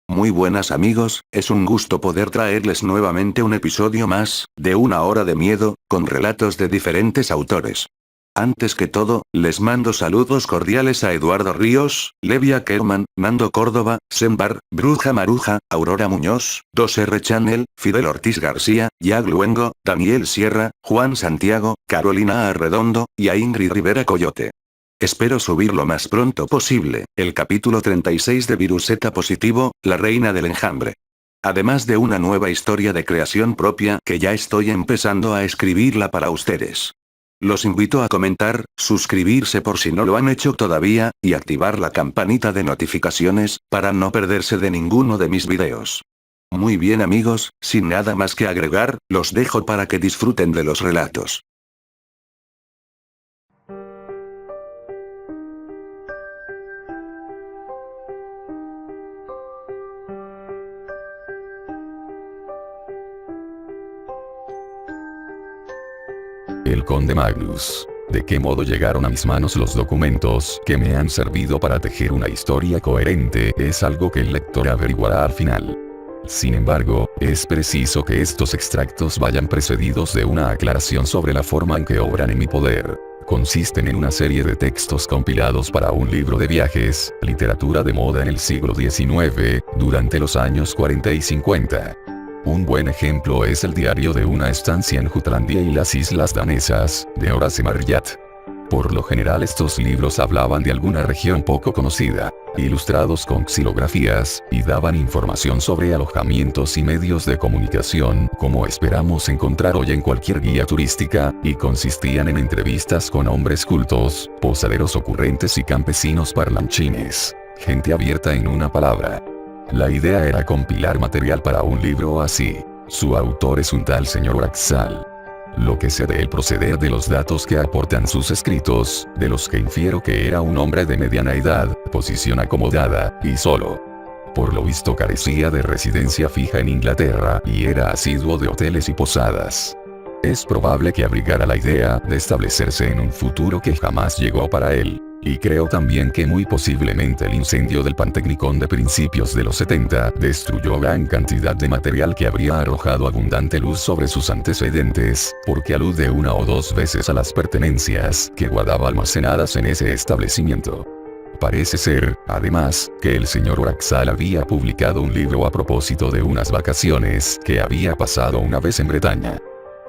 Muy buenas amigos, es un gusto poder traerles nuevamente un episodio más, de una hora de miedo, con relatos de diferentes autores. Antes que todo, les mando saludos cordiales a Eduardo Ríos, Levia Kerman, Nando Córdoba, Sembar, Bruja Maruja, Aurora Muñoz, 2R Channel, Fidel Ortiz García, Jag Luengo, Daniel Sierra, Juan Santiago, Carolina Arredondo, y a Ingrid Rivera Coyote. Espero subir lo más pronto posible, el capítulo 36 de Viruseta Positivo, la reina del enjambre. Además de una nueva historia de creación propia que ya estoy empezando a escribirla para ustedes. Los invito a comentar, suscribirse por si no lo han hecho todavía, y activar la campanita de notificaciones, para no perderse de ninguno de mis videos. Muy bien amigos, sin nada más que agregar, los dejo para que disfruten de los relatos. El Conde Magnus. ¿De qué modo llegaron a mis manos los documentos que me han servido para tejer una historia coherente? Es algo que el lector averiguará al final. Sin embargo, es preciso que estos extractos vayan precedidos de una aclaración sobre la forma en que obran en mi poder. Consisten en una serie de textos compilados para un libro de viajes, literatura de moda en el siglo XIX, durante los años 40 y 50. Un buen ejemplo es el diario de una estancia en Jutlandia y las islas danesas, de Horace Marryat. Por lo general estos libros hablaban de alguna región poco conocida, ilustrados con xilografías, y daban información sobre alojamientos y medios de comunicación, como esperamos encontrar hoy en cualquier guía turística, y consistían en entrevistas con hombres cultos, posaderos ocurrentes y campesinos parlanchines. Gente abierta en una palabra. La idea era compilar material para un libro así. Su autor es un tal señor Wraxall. Lo que sé del proceder de los datos que aportan sus escritos, de los que infiero que era un hombre de mediana edad, posición acomodada, y solo. Por lo visto carecía de residencia fija en Inglaterra, y era asiduo de hoteles y posadas. Es probable que abrigara la idea de establecerse en un futuro que jamás llegó para él. Y creo también que muy posiblemente el incendio del Pantecnicón de principios de los 70 destruyó gran cantidad de material que habría arrojado abundante luz sobre sus antecedentes, porque alude una o dos veces a las pertenencias que guardaba almacenadas en ese establecimiento. Parece ser, además, que el señor Wraxall había publicado un libro a propósito de unas vacaciones que había pasado una vez en Bretaña.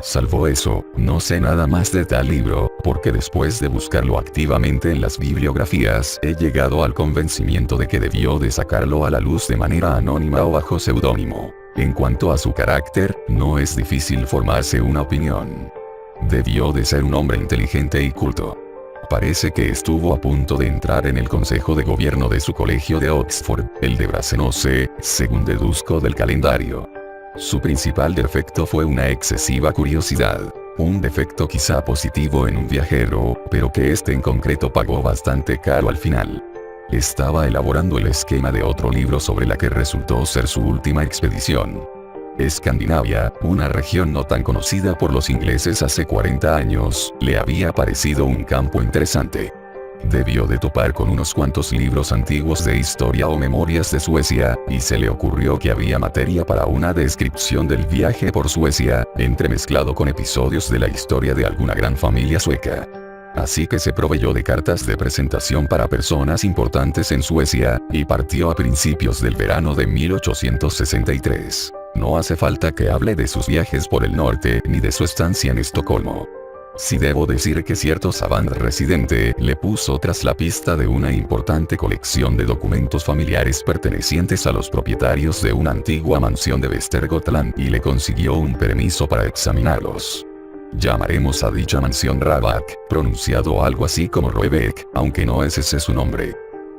Salvo eso, no sé nada más de tal libro, porque después de buscarlo activamente en las bibliografías, he llegado al convencimiento de que debió de sacarlo a la luz de manera anónima o bajo seudónimo. En cuanto a su carácter, no es difícil formarse una opinión. Debió de ser un hombre inteligente y culto. Parece que estuvo a punto de entrar en el consejo de gobierno de su colegio de Oxford, el de Brasenose, según deduzco del calendario. Su principal defecto fue una excesiva curiosidad. Un defecto quizá positivo en un viajero, pero que este en concreto pagó bastante caro al final. Estaba elaborando el esquema de otro libro sobre la que resultó ser su última expedición. Escandinavia, una región no tan conocida por los ingleses hace 40 años, le había parecido un campo interesante. Debió de topar con unos cuantos libros antiguos de historia o memorias de Suecia, y se le ocurrió que había materia para una descripción del viaje por Suecia, entremezclado con episodios de la historia de alguna gran familia sueca. Así que se proveyó de cartas de presentación para personas importantes en Suecia, y partió a principios del verano de 1863. No hace falta que hable de sus viajes por el norte ni de su estancia en Estocolmo. Si debo decir que cierto savant residente le puso tras la pista de una importante colección de documentos familiares pertenecientes a los propietarios de una antigua mansión de Västergötland y le consiguió un permiso para examinarlos. Llamaremos a dicha mansión Raback, pronunciado algo así como Roebeck, aunque no es ese su nombre.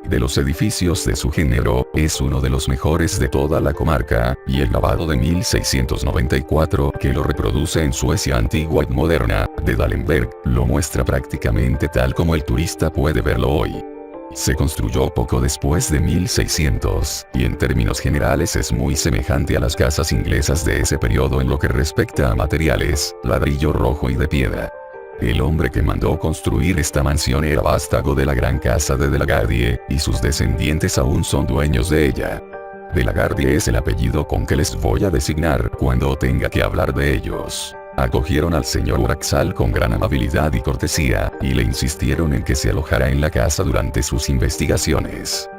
De los edificios de su género, es uno de los mejores de toda la comarca, y el grabado de 1694, que lo reproduce en Suecia antigua y moderna, de Dallenberg, lo muestra prácticamente tal como el turista puede verlo hoy. Se construyó poco después de 1600, y en términos generales es muy semejante a las casas inglesas de ese periodo en lo que respecta a materiales, ladrillo rojo y de piedra. El hombre que mandó construir esta mansión era vástago de la gran casa de De la Gardie, y sus descendientes aún son dueños de ella. De la Gardie es el apellido con que les voy a designar cuando tenga que hablar de ellos. Acogieron al señor Uraxal con gran amabilidad y cortesía, y le insistieron en que se alojara en la casa durante sus investigaciones.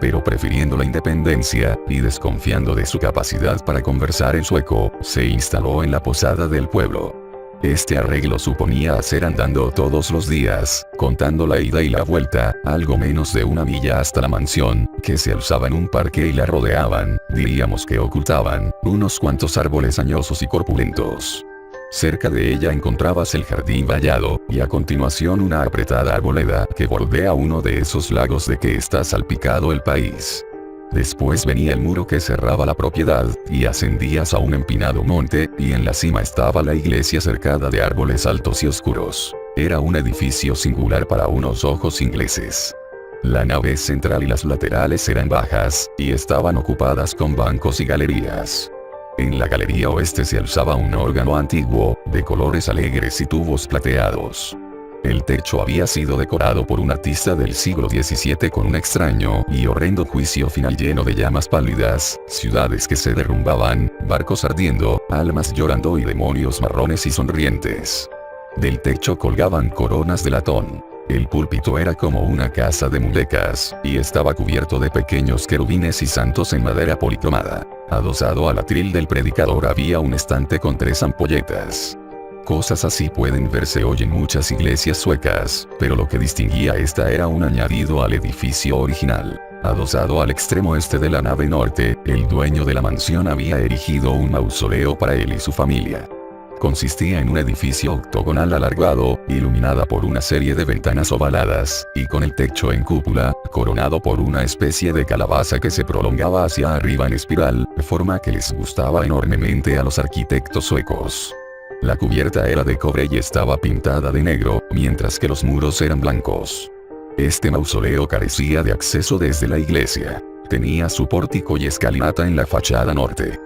Pero prefiriendo la independencia, y desconfiando de su capacidad para conversar en sueco, se instaló en la posada del pueblo. Este arreglo suponía hacer andando todos los días, contando la ida y la vuelta, algo menos de una milla hasta la mansión, que se alzaba en un parque y la rodeaban, diríamos que ocultaban, unos cuantos árboles añosos y corpulentos. Cerca de ella encontrabas el jardín vallado, y a continuación una apretada arboleda que bordea uno de esos lagos de que está salpicado el país. Después venía el muro que cerraba la propiedad, y ascendías a un empinado monte, y en la cima estaba la iglesia cercada de árboles altos y oscuros. Era un edificio singular para unos ojos ingleses. La nave central y las laterales eran bajas, y estaban ocupadas con bancos y galerías. En la galería oeste se alzaba un órgano antiguo, de colores alegres y tubos plateados. El techo había sido decorado por un artista del siglo XVII con un extraño y horrendo juicio final lleno de llamas pálidas, ciudades que se derrumbaban, barcos ardiendo, almas llorando y demonios marrones y sonrientes. Del techo colgaban coronas de latón. El púlpito era como una casa de mulecas, y estaba cubierto de pequeños querubines y santos en madera policromada. Adosado al atril del predicador había un estante con 3 ampolletas. Cosas así pueden verse hoy en muchas iglesias suecas, pero lo que distinguía esta era un añadido al edificio original. Adosado al extremo este de la nave norte, el dueño de la mansión había erigido un mausoleo para él y su familia. Consistía en un edificio octogonal alargado, iluminada por una serie de ventanas ovaladas, y con el techo en cúpula, coronado por una especie de calabaza que se prolongaba hacia arriba en espiral, forma que les gustaba enormemente a los arquitectos suecos. La cubierta era de cobre y estaba pintada de negro, mientras que los muros eran blancos. Este mausoleo carecía de acceso desde la iglesia. Tenía su pórtico y escalinata en la fachada norte.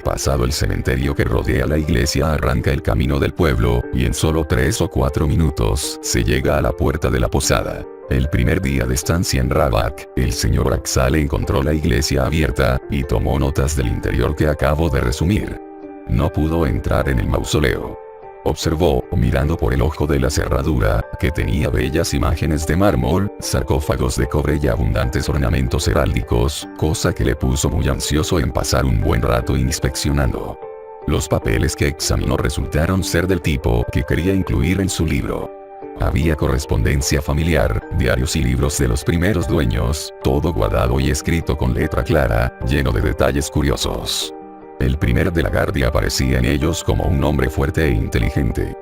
Pasado el cementerio que rodea la iglesia arranca el camino del pueblo, y en solo 3 o 4 minutos se llega a la puerta de la posada. El primer día de estancia en Rabac, el señor Uraxal encontró la iglesia abierta, y tomó notas del interior que acabo de resumir. No pudo entrar en el mausoleo. Observó, mirando por el ojo de la cerradura, que tenía bellas imágenes de mármol, sarcófagos de cobre y abundantes ornamentos heráldicos, cosa que le puso muy ansioso en pasar un buen rato inspeccionando. Los papeles que examinó resultaron ser del tipo que quería incluir en su libro. Había correspondencia familiar, diarios y libros de los primeros dueños, todo guardado y escrito con letra clara, lleno de detalles curiosos. El primer de la Gardie aparecía en ellos como un hombre fuerte e inteligente.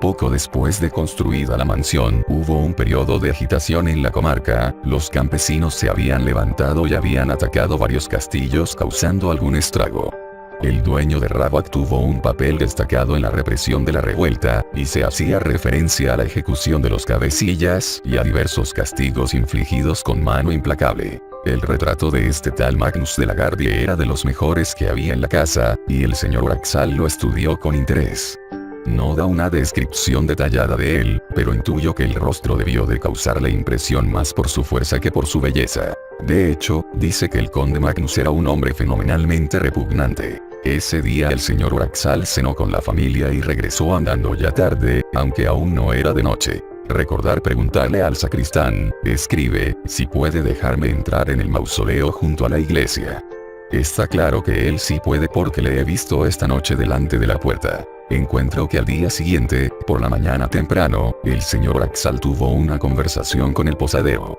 Poco después de construida la mansión, hubo un periodo de agitación en la comarca, los campesinos se habían levantado y habían atacado varios castillos causando algún estrago. El dueño de Rabac tuvo un papel destacado en la represión de la revuelta, y se hacía referencia a la ejecución de los cabecillas y a diversos castigos infligidos con mano implacable. El retrato de este tal Magnus de la Gardie era de los mejores que había en la casa, y el señor Uraxal lo estudió con interés. No da una descripción detallada de él, pero intuyo que el rostro debió de causarle impresión más por su fuerza que por su belleza. De hecho, dice que el conde Magnus era un hombre fenomenalmente repugnante. Ese día el señor Uraxal cenó con la familia y regresó andando ya tarde, aunque aún no era de noche. Recordar preguntarle al sacristán, escribe, si puede dejarme entrar en el mausoleo junto a la iglesia. Está claro que él sí puede porque le he visto esta noche delante de la puerta. Encuentro que al día siguiente, por la mañana temprano, el señor Uraxal tuvo una conversación con el posadero.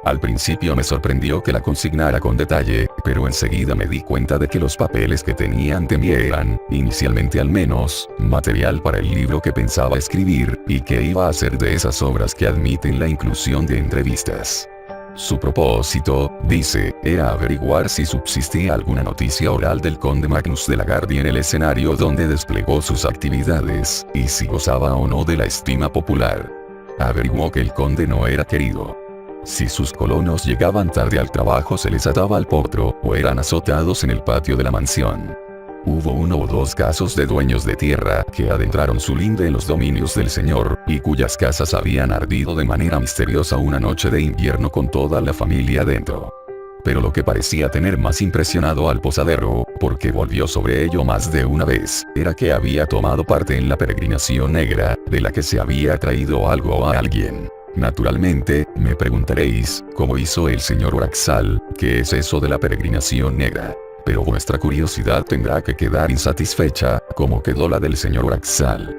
Al principio me sorprendió que la consignara con detalle, pero enseguida me di cuenta de que los papeles que tenía ante mí eran, inicialmente al menos, material para el libro que pensaba escribir, y que iba a ser de esas obras que admiten la inclusión de entrevistas. Su propósito, dice, era averiguar si subsistía alguna noticia oral del conde Magnus de la Gardie en el escenario donde desplegó sus actividades, y si gozaba o no de la estima popular. Averiguó que el conde no era querido. Si sus colonos llegaban tarde al trabajo se les ataba al potro, o eran azotados en el patio de la mansión. Hubo 1 o 2 casos de dueños de tierra que adentraron su linde en los dominios del señor, y cuyas casas habían ardido de manera misteriosa una noche de invierno con toda la familia dentro. Pero lo que parecía tener más impresionado al posadero, porque volvió sobre ello más de una vez, era que había tomado parte en la peregrinación negra, de la que se había traído algo a alguien. Naturalmente, me preguntaréis, ¿cómo hizo el señor Oraxal? ¿Qué es eso de la peregrinación negra? Pero vuestra curiosidad tendrá que quedar insatisfecha, como quedó la del señor Oraxal.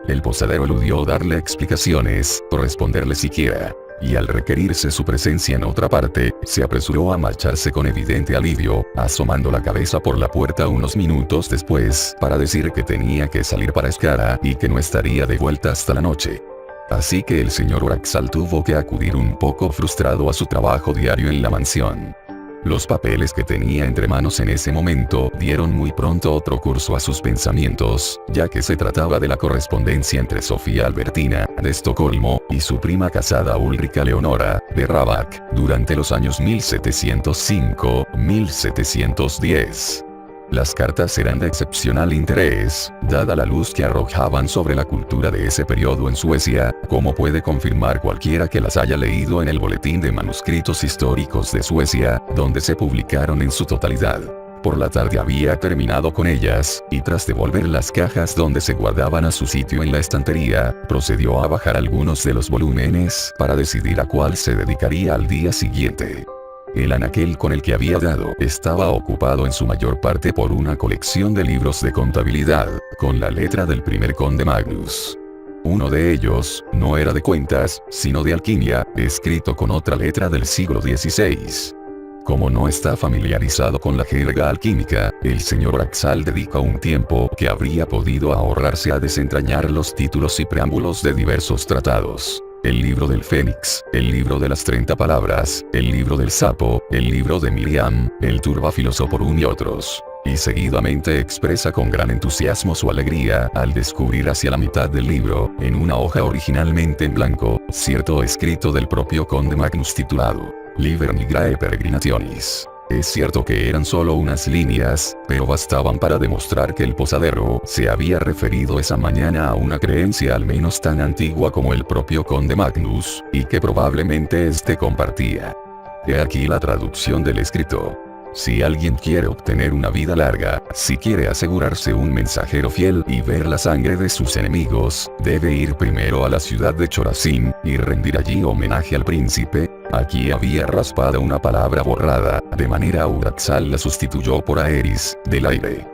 El posadero eludió darle explicaciones, o responderle siquiera. Y al requerirse su presencia en otra parte, se apresuró a marcharse con evidente alivio, asomando la cabeza por la puerta unos minutos después, para decir que tenía que salir para Escara y que no estaría de vuelta hasta la noche. Así que el señor Oraxal tuvo que acudir un poco frustrado a su trabajo diario en la mansión. Los papeles que tenía entre manos en ese momento dieron muy pronto otro curso a sus pensamientos, ya que se trataba de la correspondencia entre Sofía Albertina, de Estocolmo, y su prima casada Ulrika Leonora, de Rabac, durante los años 1705-1710. Las cartas eran de excepcional interés, dada la luz que arrojaban sobre la cultura de ese periodo en Suecia, como puede confirmar cualquiera que las haya leído en el Boletín de Manuscritos Históricos de Suecia, donde se publicaron en su totalidad. Por la tarde había terminado con ellas, y tras devolver las cajas donde se guardaban a su sitio en la estantería, procedió a bajar algunos de los volúmenes para decidir a cuál se dedicaría al día siguiente. El anaquel con el que había dado estaba ocupado en su mayor parte por una colección de libros de contabilidad, con la letra del primer conde Magnus. Uno de ellos, no era de cuentas, sino de alquimia, escrito con otra letra del siglo XVI. Como no está familiarizado con la jerga alquímica, el señor Oraxal dedica un tiempo que habría podido ahorrarse a desentrañar los títulos y preámbulos de diversos tratados. El libro del Fénix, el libro de las 30 palabras, el libro del sapo, el libro de Miriam, el turba filosóforum y otros. Y seguidamente expresa con gran entusiasmo su alegría al descubrir hacia la mitad del libro, en una hoja originalmente en blanco, cierto escrito del propio conde Magnus titulado Liber Nigrae Peregrinationis. Es cierto que eran solo unas líneas, pero bastaban para demostrar que el posadero se había referido esa mañana a una creencia al menos tan antigua como el propio conde Magnus, y que probablemente éste compartía. He aquí la traducción del escrito. Si alguien quiere obtener una vida larga, si quiere asegurarse un mensajero fiel y ver la sangre de sus enemigos, debe ir primero a la ciudad de Chorazin, y rendir allí homenaje al príncipe. Aquí había raspado una palabra borrada, de manera Oraxal la sustituyó por Aeris, del aire.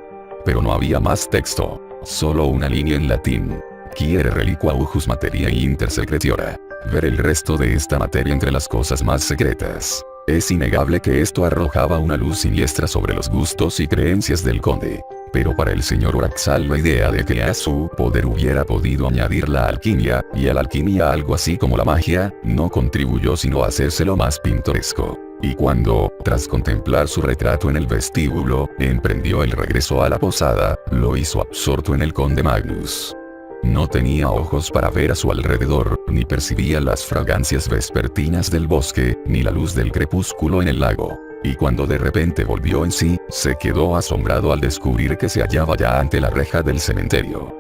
Pero no había más texto, solo una línea en latín. Quiere reliqua ujus materia inter secretiora. Ver el resto de esta materia entre las cosas más secretas. Es innegable que esto arrojaba una luz siniestra sobre los gustos y creencias del conde. Pero para el señor Oraxal la idea de que a su poder hubiera podido añadir la alquimia, y a la alquimia algo así como la magia, no contribuyó sino a hacérselo más pintoresco. Y cuando, tras contemplar su retrato en el vestíbulo, emprendió el regreso a la posada, lo hizo absorto en el conde Magnus. No tenía ojos para ver a su alrededor, ni percibía las fragancias vespertinas del bosque, ni la luz del crepúsculo en el lago. Y cuando de repente volvió en sí, se quedó asombrado al descubrir que se hallaba ya ante la reja del cementerio.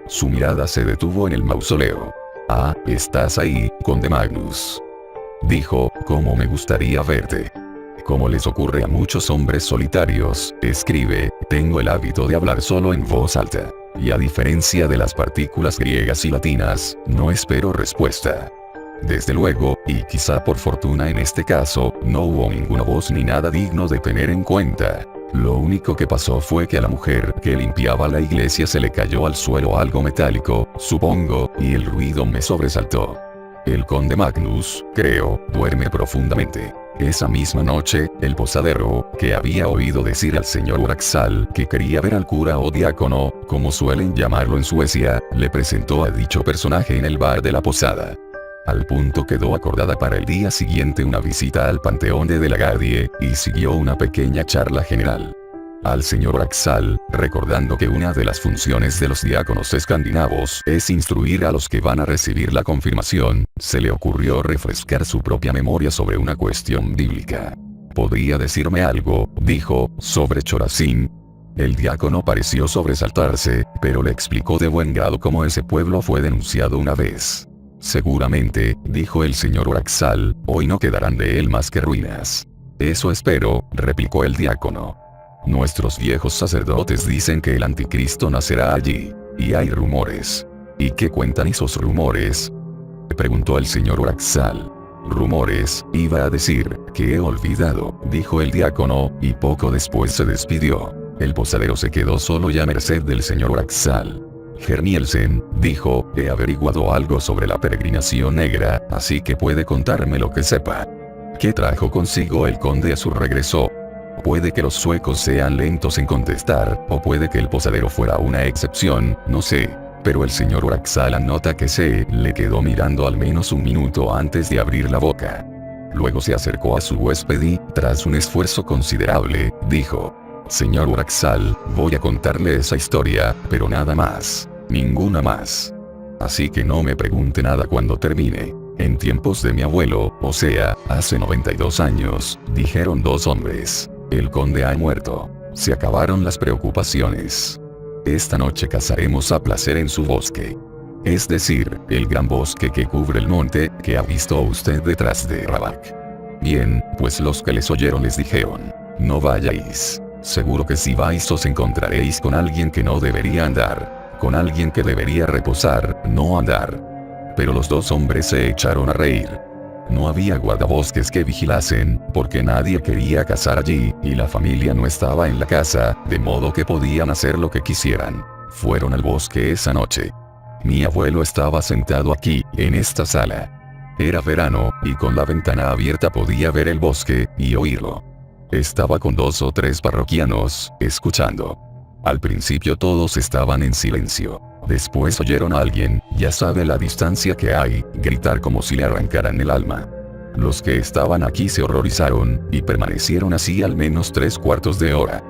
Su mirada se detuvo en el mausoleo. «Ah, estás ahí, conde Magnus», dijo, «cómo me gustaría verte». Como les ocurre a muchos hombres solitarios, escribe, tengo el hábito de hablar solo en voz alta. Y a diferencia de las partículas griegas y latinas, no espero respuesta. Desde luego, y quizá por fortuna en este caso, no hubo ninguna voz ni nada digno de tener en cuenta. Lo único que pasó fue que a la mujer que limpiaba la iglesia se le cayó al suelo algo metálico, supongo, y el ruido me sobresaltó. El conde Magnus, creo, duerme profundamente. Esa misma noche, el posadero, que había oído decir al señor Oraxal que quería ver al cura o diácono, como suelen llamarlo en Suecia, le presentó a dicho personaje en el bar de la posada. Al punto quedó acordada para el día siguiente una visita al Panteón de la Gardie, y siguió una pequeña charla general. Al señor Oraxal, recordando que una de las funciones de los diáconos escandinavos es instruir a los que van a recibir la confirmación, se le ocurrió refrescar su propia memoria sobre una cuestión bíblica. ¿Podría decirme algo?, dijo, sobre Chorazin? El diácono pareció sobresaltarse, pero le explicó de buen grado cómo ese pueblo fue denunciado una vez. Seguramente, dijo el señor Oraxal, hoy no quedarán de él más que ruinas. Eso espero, replicó el diácono. Nuestros viejos sacerdotes dicen que el anticristo nacerá allí. Y hay rumores. ¿Y qué cuentan esos rumores?, preguntó el señor Oraxal. Rumores, iba a decir, que he olvidado, dijo el diácono, y poco después se despidió. El posadero se quedó solo y a merced del señor Oraxal. Hernielsen, dijo, he averiguado algo sobre la peregrinación negra, así que puede contarme lo que sepa. ¿Qué trajo consigo el conde a su regreso? Puede que los suecos sean lentos en contestar, o puede que el posadero fuera una excepción, no sé. Pero el señor Oraxal anota que se le quedó mirando al menos un minuto antes de abrir la boca. Luego se acercó a su huésped y, tras un esfuerzo considerable, dijo: Señor Oraxal, voy a contarle esa historia, pero nada más. Ninguna más. Así que no me pregunte nada cuando termine. En tiempos de mi abuelo, o sea, hace 92 años, dijeron dos hombres: el conde ha muerto. Se acabaron las preocupaciones. Esta noche cazaremos a placer en su bosque. Es decir, el gran bosque que cubre el monte, que ha visto usted detrás de Rabac. Bien, pues los que les oyeron les dijeron: no vayáis. Seguro que si vais os encontraréis con alguien que no debería andar. Con alguien que debería reposar, no andar. Pero los dos hombres se echaron a reír. No había guardabosques que vigilasen, porque nadie quería cazar allí, y la familia no estaba en la casa, de modo que podían hacer lo que quisieran. Fueron al bosque esa noche. Mi abuelo estaba sentado aquí, en esta sala. Era verano, y con la ventana abierta podía ver el bosque, y oírlo. Estaba con 2 o 3 parroquianos, escuchando. Al principio todos estaban en silencio. Después oyeron a alguien, ya sabe la distancia que hay, gritar como si le arrancaran el alma. Los que estaban aquí se horrorizaron, y permanecieron así al menos 3/4 de hora.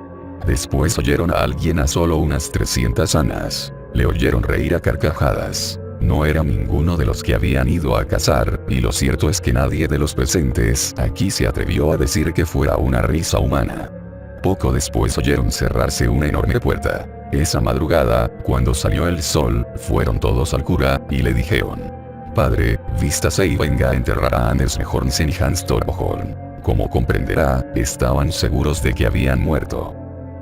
Después oyeron a alguien a solo unas 300 anas. Le oyeron reír a carcajadas. No era ninguno de los que habían ido a cazar, y lo cierto es que nadie de los presentes aquí se atrevió a decir que fuera una risa humana. Poco después oyeron cerrarse una enorme puerta. Esa madrugada, cuando salió el sol, fueron todos al cura, y le dijeron: Padre, vístase y venga a enterrar a Anders Hornsen y Hans Torboholm. Como comprenderá, estaban seguros de que habían muerto.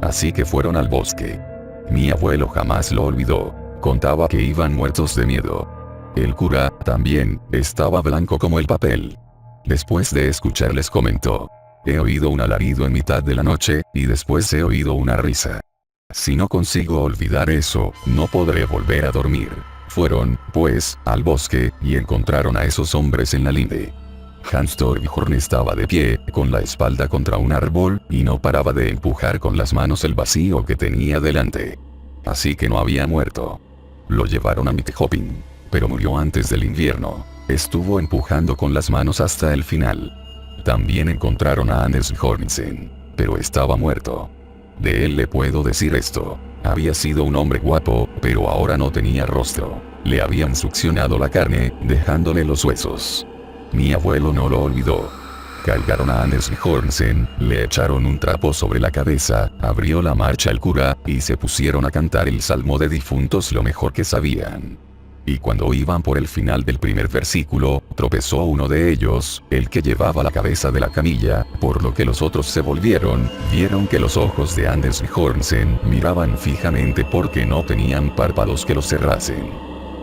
Así que fueron al bosque. Mi abuelo jamás lo olvidó. Contaba que iban muertos de miedo. El cura, también, estaba blanco como el papel. Después de escucharles comentó: he oído un alarido en mitad de la noche, y después he oído una risa. Si no consigo olvidar eso, no podré volver a dormir. Fueron, pues, al bosque, y encontraron a esos hombres en la linde. Hans Torboholm estaba de pie, con la espalda contra un árbol, y no paraba de empujar con las manos el vacío que tenía delante. Así que no había muerto. Lo llevaron a Midhoping, pero murió antes del invierno. Estuvo empujando con las manos hasta el final. También encontraron a Anders Hornsen, pero estaba muerto. De él le puedo decir esto: había sido un hombre guapo, pero ahora no tenía rostro. Le habían succionado la carne, dejándole los huesos. Mi abuelo no lo olvidó. Cargaron a Anders Hornsen, le echaron un trapo sobre la cabeza, abrió la marcha el cura, y se pusieron a cantar el salmo de difuntos lo mejor que sabían. Y cuando iban por el final del primer versículo, tropezó uno de ellos, el que llevaba la cabeza de la camilla, por lo que los otros se volvieron, vieron que los ojos de Anders Hornsen miraban fijamente porque no tenían párpados que los cerrasen.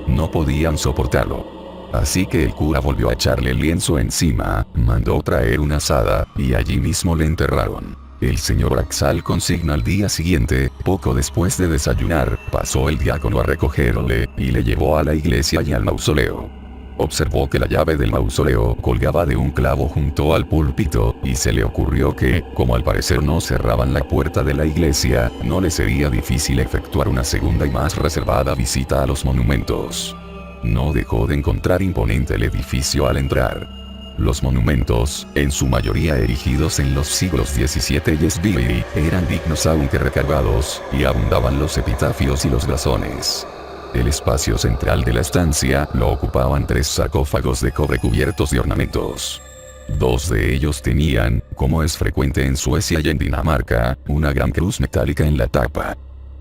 No podían soportarlo. Así que el cura volvió a echarle el lienzo encima, mandó traer una azada, y allí mismo le enterraron. El señor Oraxal consigna al día siguiente, poco después de desayunar, pasó el diácono a recogerle, y le llevó a la iglesia y al mausoleo. Observó que la llave del mausoleo colgaba de un clavo junto al púlpito, y se le ocurrió que, como al parecer no cerraban la puerta de la iglesia, no le sería difícil efectuar una segunda y más reservada visita a los monumentos. No dejó de encontrar imponente el edificio al entrar. Los monumentos, en su mayoría erigidos en los siglos XVII y XVI, eran dignos aunque recargados, y abundaban los epitafios y los blasones. El espacio central de la estancia lo ocupaban 3 sarcófagos de cobre cubiertos de ornamentos. 2 de ellos tenían, como es frecuente en Suecia y en Dinamarca, una gran cruz metálica en la tapa.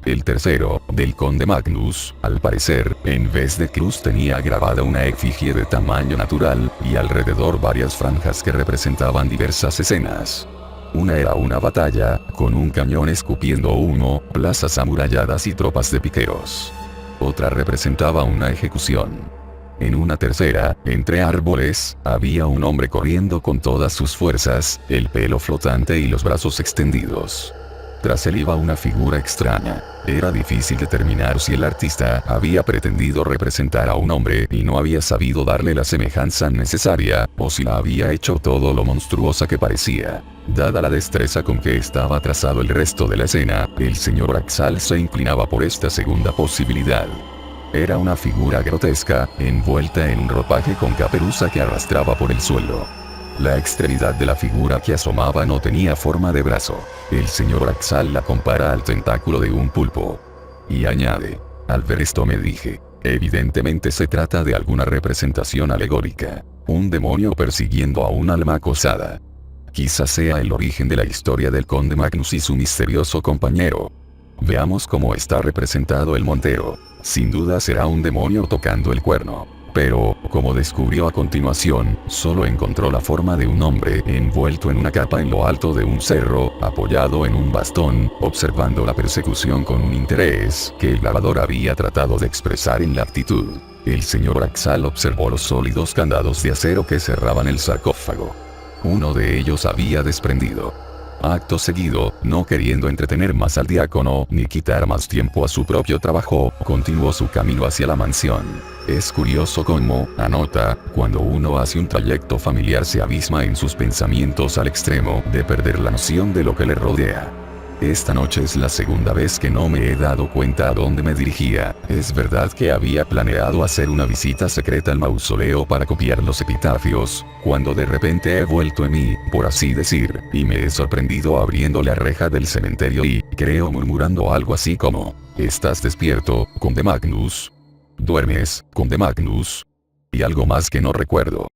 El tercero, del conde Magnus, al parecer, en vez de cruz tenía grabada una efigie de tamaño natural, y alrededor varias franjas que representaban diversas escenas. Una era una batalla, con un cañón escupiendo humo, plazas amuralladas y tropas de piqueros. Otra representaba una ejecución. En una tercera, entre árboles, había un hombre corriendo con todas sus fuerzas, el pelo flotante y los brazos extendidos. Tras él iba una figura extraña. Era difícil determinar si el artista había pretendido representar a un hombre y no había sabido darle la semejanza necesaria, o si la había hecho todo lo monstruosa que parecía. Dada la destreza con que estaba trazado el resto de la escena, el señor Axal se inclinaba por esta segunda posibilidad. Era una figura grotesca, envuelta en un ropaje con caperuza que arrastraba por el suelo. La extremidad de la figura que asomaba no tenía forma de brazo. El señor Axal la compara al tentáculo de un pulpo. Y añade: al ver esto me dije, evidentemente se trata de alguna representación alegórica. Un demonio persiguiendo a un alma acosada. Quizás sea el origen de la historia del conde Magnus y su misterioso compañero. Veamos cómo está representado el montero. Sin duda será un demonio tocando el cuerno. Pero, como descubrió a continuación, solo encontró la forma de un hombre envuelto en una capa en lo alto de un cerro, apoyado en un bastón, observando la persecución con un interés que el grabador había tratado de expresar en la actitud. El señor Axal observó los sólidos candados de acero que cerraban el sarcófago. Uno de ellos había desprendido. Acto seguido, no queriendo entretener más al diácono ni quitar más tiempo a su propio trabajo, continuó su camino hacia la mansión. Es curioso cómo, anota, cuando uno hace un trayecto familiar se abisma en sus pensamientos al extremo de perder la noción de lo que le rodea. Esta noche es la segunda vez que no me he dado cuenta a dónde me dirigía. Es verdad que había planeado hacer una visita secreta al mausoleo para copiar los epitafios, cuando de repente he vuelto en mí, por así decir, y me he sorprendido abriendo la reja del cementerio y, creo murmurando algo así como: ¿estás despierto, conde Magnus? ¿Duermes, conde Magnus? Y algo más que no recuerdo.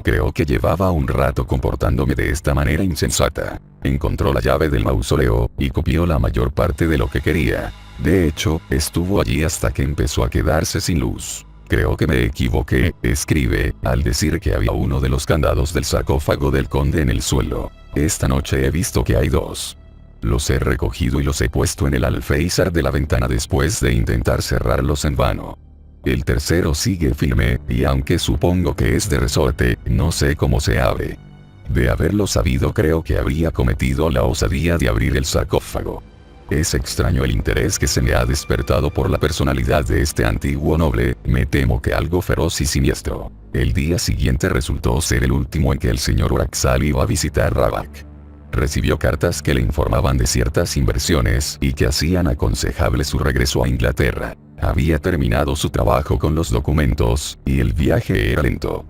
Creo que llevaba un rato comportándome de esta manera insensata. Encontró la llave del mausoleo, y copió la mayor parte de lo que quería. De hecho, estuvo allí hasta que empezó a quedarse sin luz. Creo que me equivoqué, escribe, al decir que había uno de los candados del sarcófago del conde en el suelo. Esta noche he visto que hay dos. Los he recogido y los he puesto en el alféizar de la ventana después de intentar cerrarlos en vano. El tercero sigue firme, y aunque supongo que es de resorte, no sé cómo se abre. De haberlo sabido creo que habría cometido la osadía de abrir el sarcófago. Es extraño el interés que se me ha despertado por la personalidad de este antiguo noble, me temo que algo feroz y siniestro. El día siguiente resultó ser el último en que el señor Oraxal iba a visitar Rabac. Recibió cartas que le informaban de ciertas inversiones y que hacían aconsejable su regreso a Inglaterra. Había terminado su trabajo con los documentos, y el viaje era lento.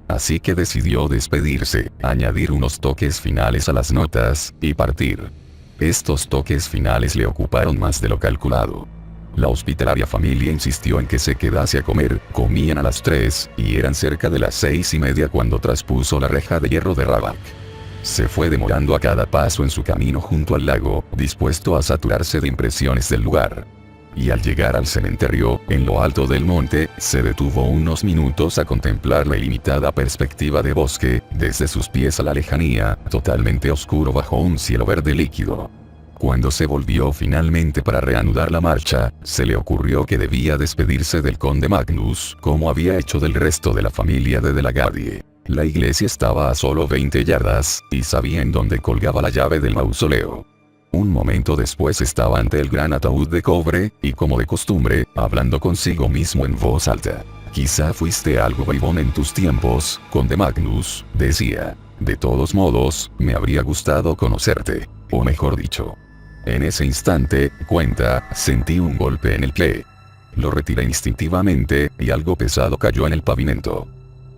Así que decidió despedirse, añadir unos toques finales a las notas, y partir. Estos toques finales le ocuparon más de lo calculado. La hospitalaria familia insistió en que se quedase a comer, comían a las 3, y eran cerca de las 6:30 cuando traspuso la reja de hierro de Rabac. Se fue demorando a cada paso en su camino junto al lago, dispuesto a saturarse de impresiones del lugar. Y al llegar al cementerio, en lo alto del monte, se detuvo unos minutos a contemplar la ilimitada perspectiva de bosque, desde sus pies a la lejanía, totalmente oscuro bajo un cielo verde líquido. Cuando se volvió finalmente para reanudar la marcha, se le ocurrió que debía despedirse del conde Magnus, como había hecho del resto de la familia de la Gardie. La iglesia estaba a solo 20 yardas, y sabía en dónde colgaba la llave del mausoleo. Un momento después estaba ante el gran ataúd de cobre, y como de costumbre, hablando consigo mismo en voz alta. Quizá fuiste algo bribón en tus tiempos, conde Magnus, decía. De todos modos, me habría gustado conocerte, o mejor dicho. En ese instante, cuenta, sentí un golpe en el pie. Lo retiré instintivamente, y algo pesado cayó en el pavimento.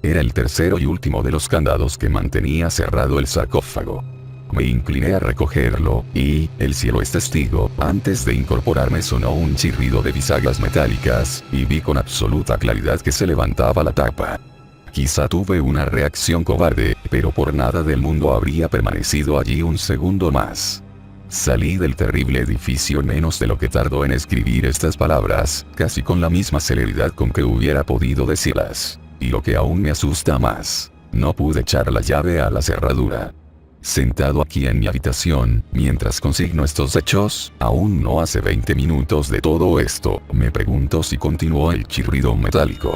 Era el tercero y último de los candados que mantenía cerrado el sarcófago. Me incliné a recogerlo, y, el cielo es testigo, antes de incorporarme sonó un chirrido de bisagras metálicas, y vi con absoluta claridad que se levantaba la tapa. Quizá tuve una reacción cobarde, pero por nada del mundo habría permanecido allí un segundo más. Salí del terrible edificio en menos de lo que tardó en escribir estas palabras, casi con la misma celeridad con que hubiera podido decirlas. Y lo que aún me asusta más, no pude echar la llave a la cerradura. Sentado aquí en mi habitación, mientras consigno estos hechos, aún no hace 20 minutos de todo esto, me pregunto si continuó el chirrido metálico.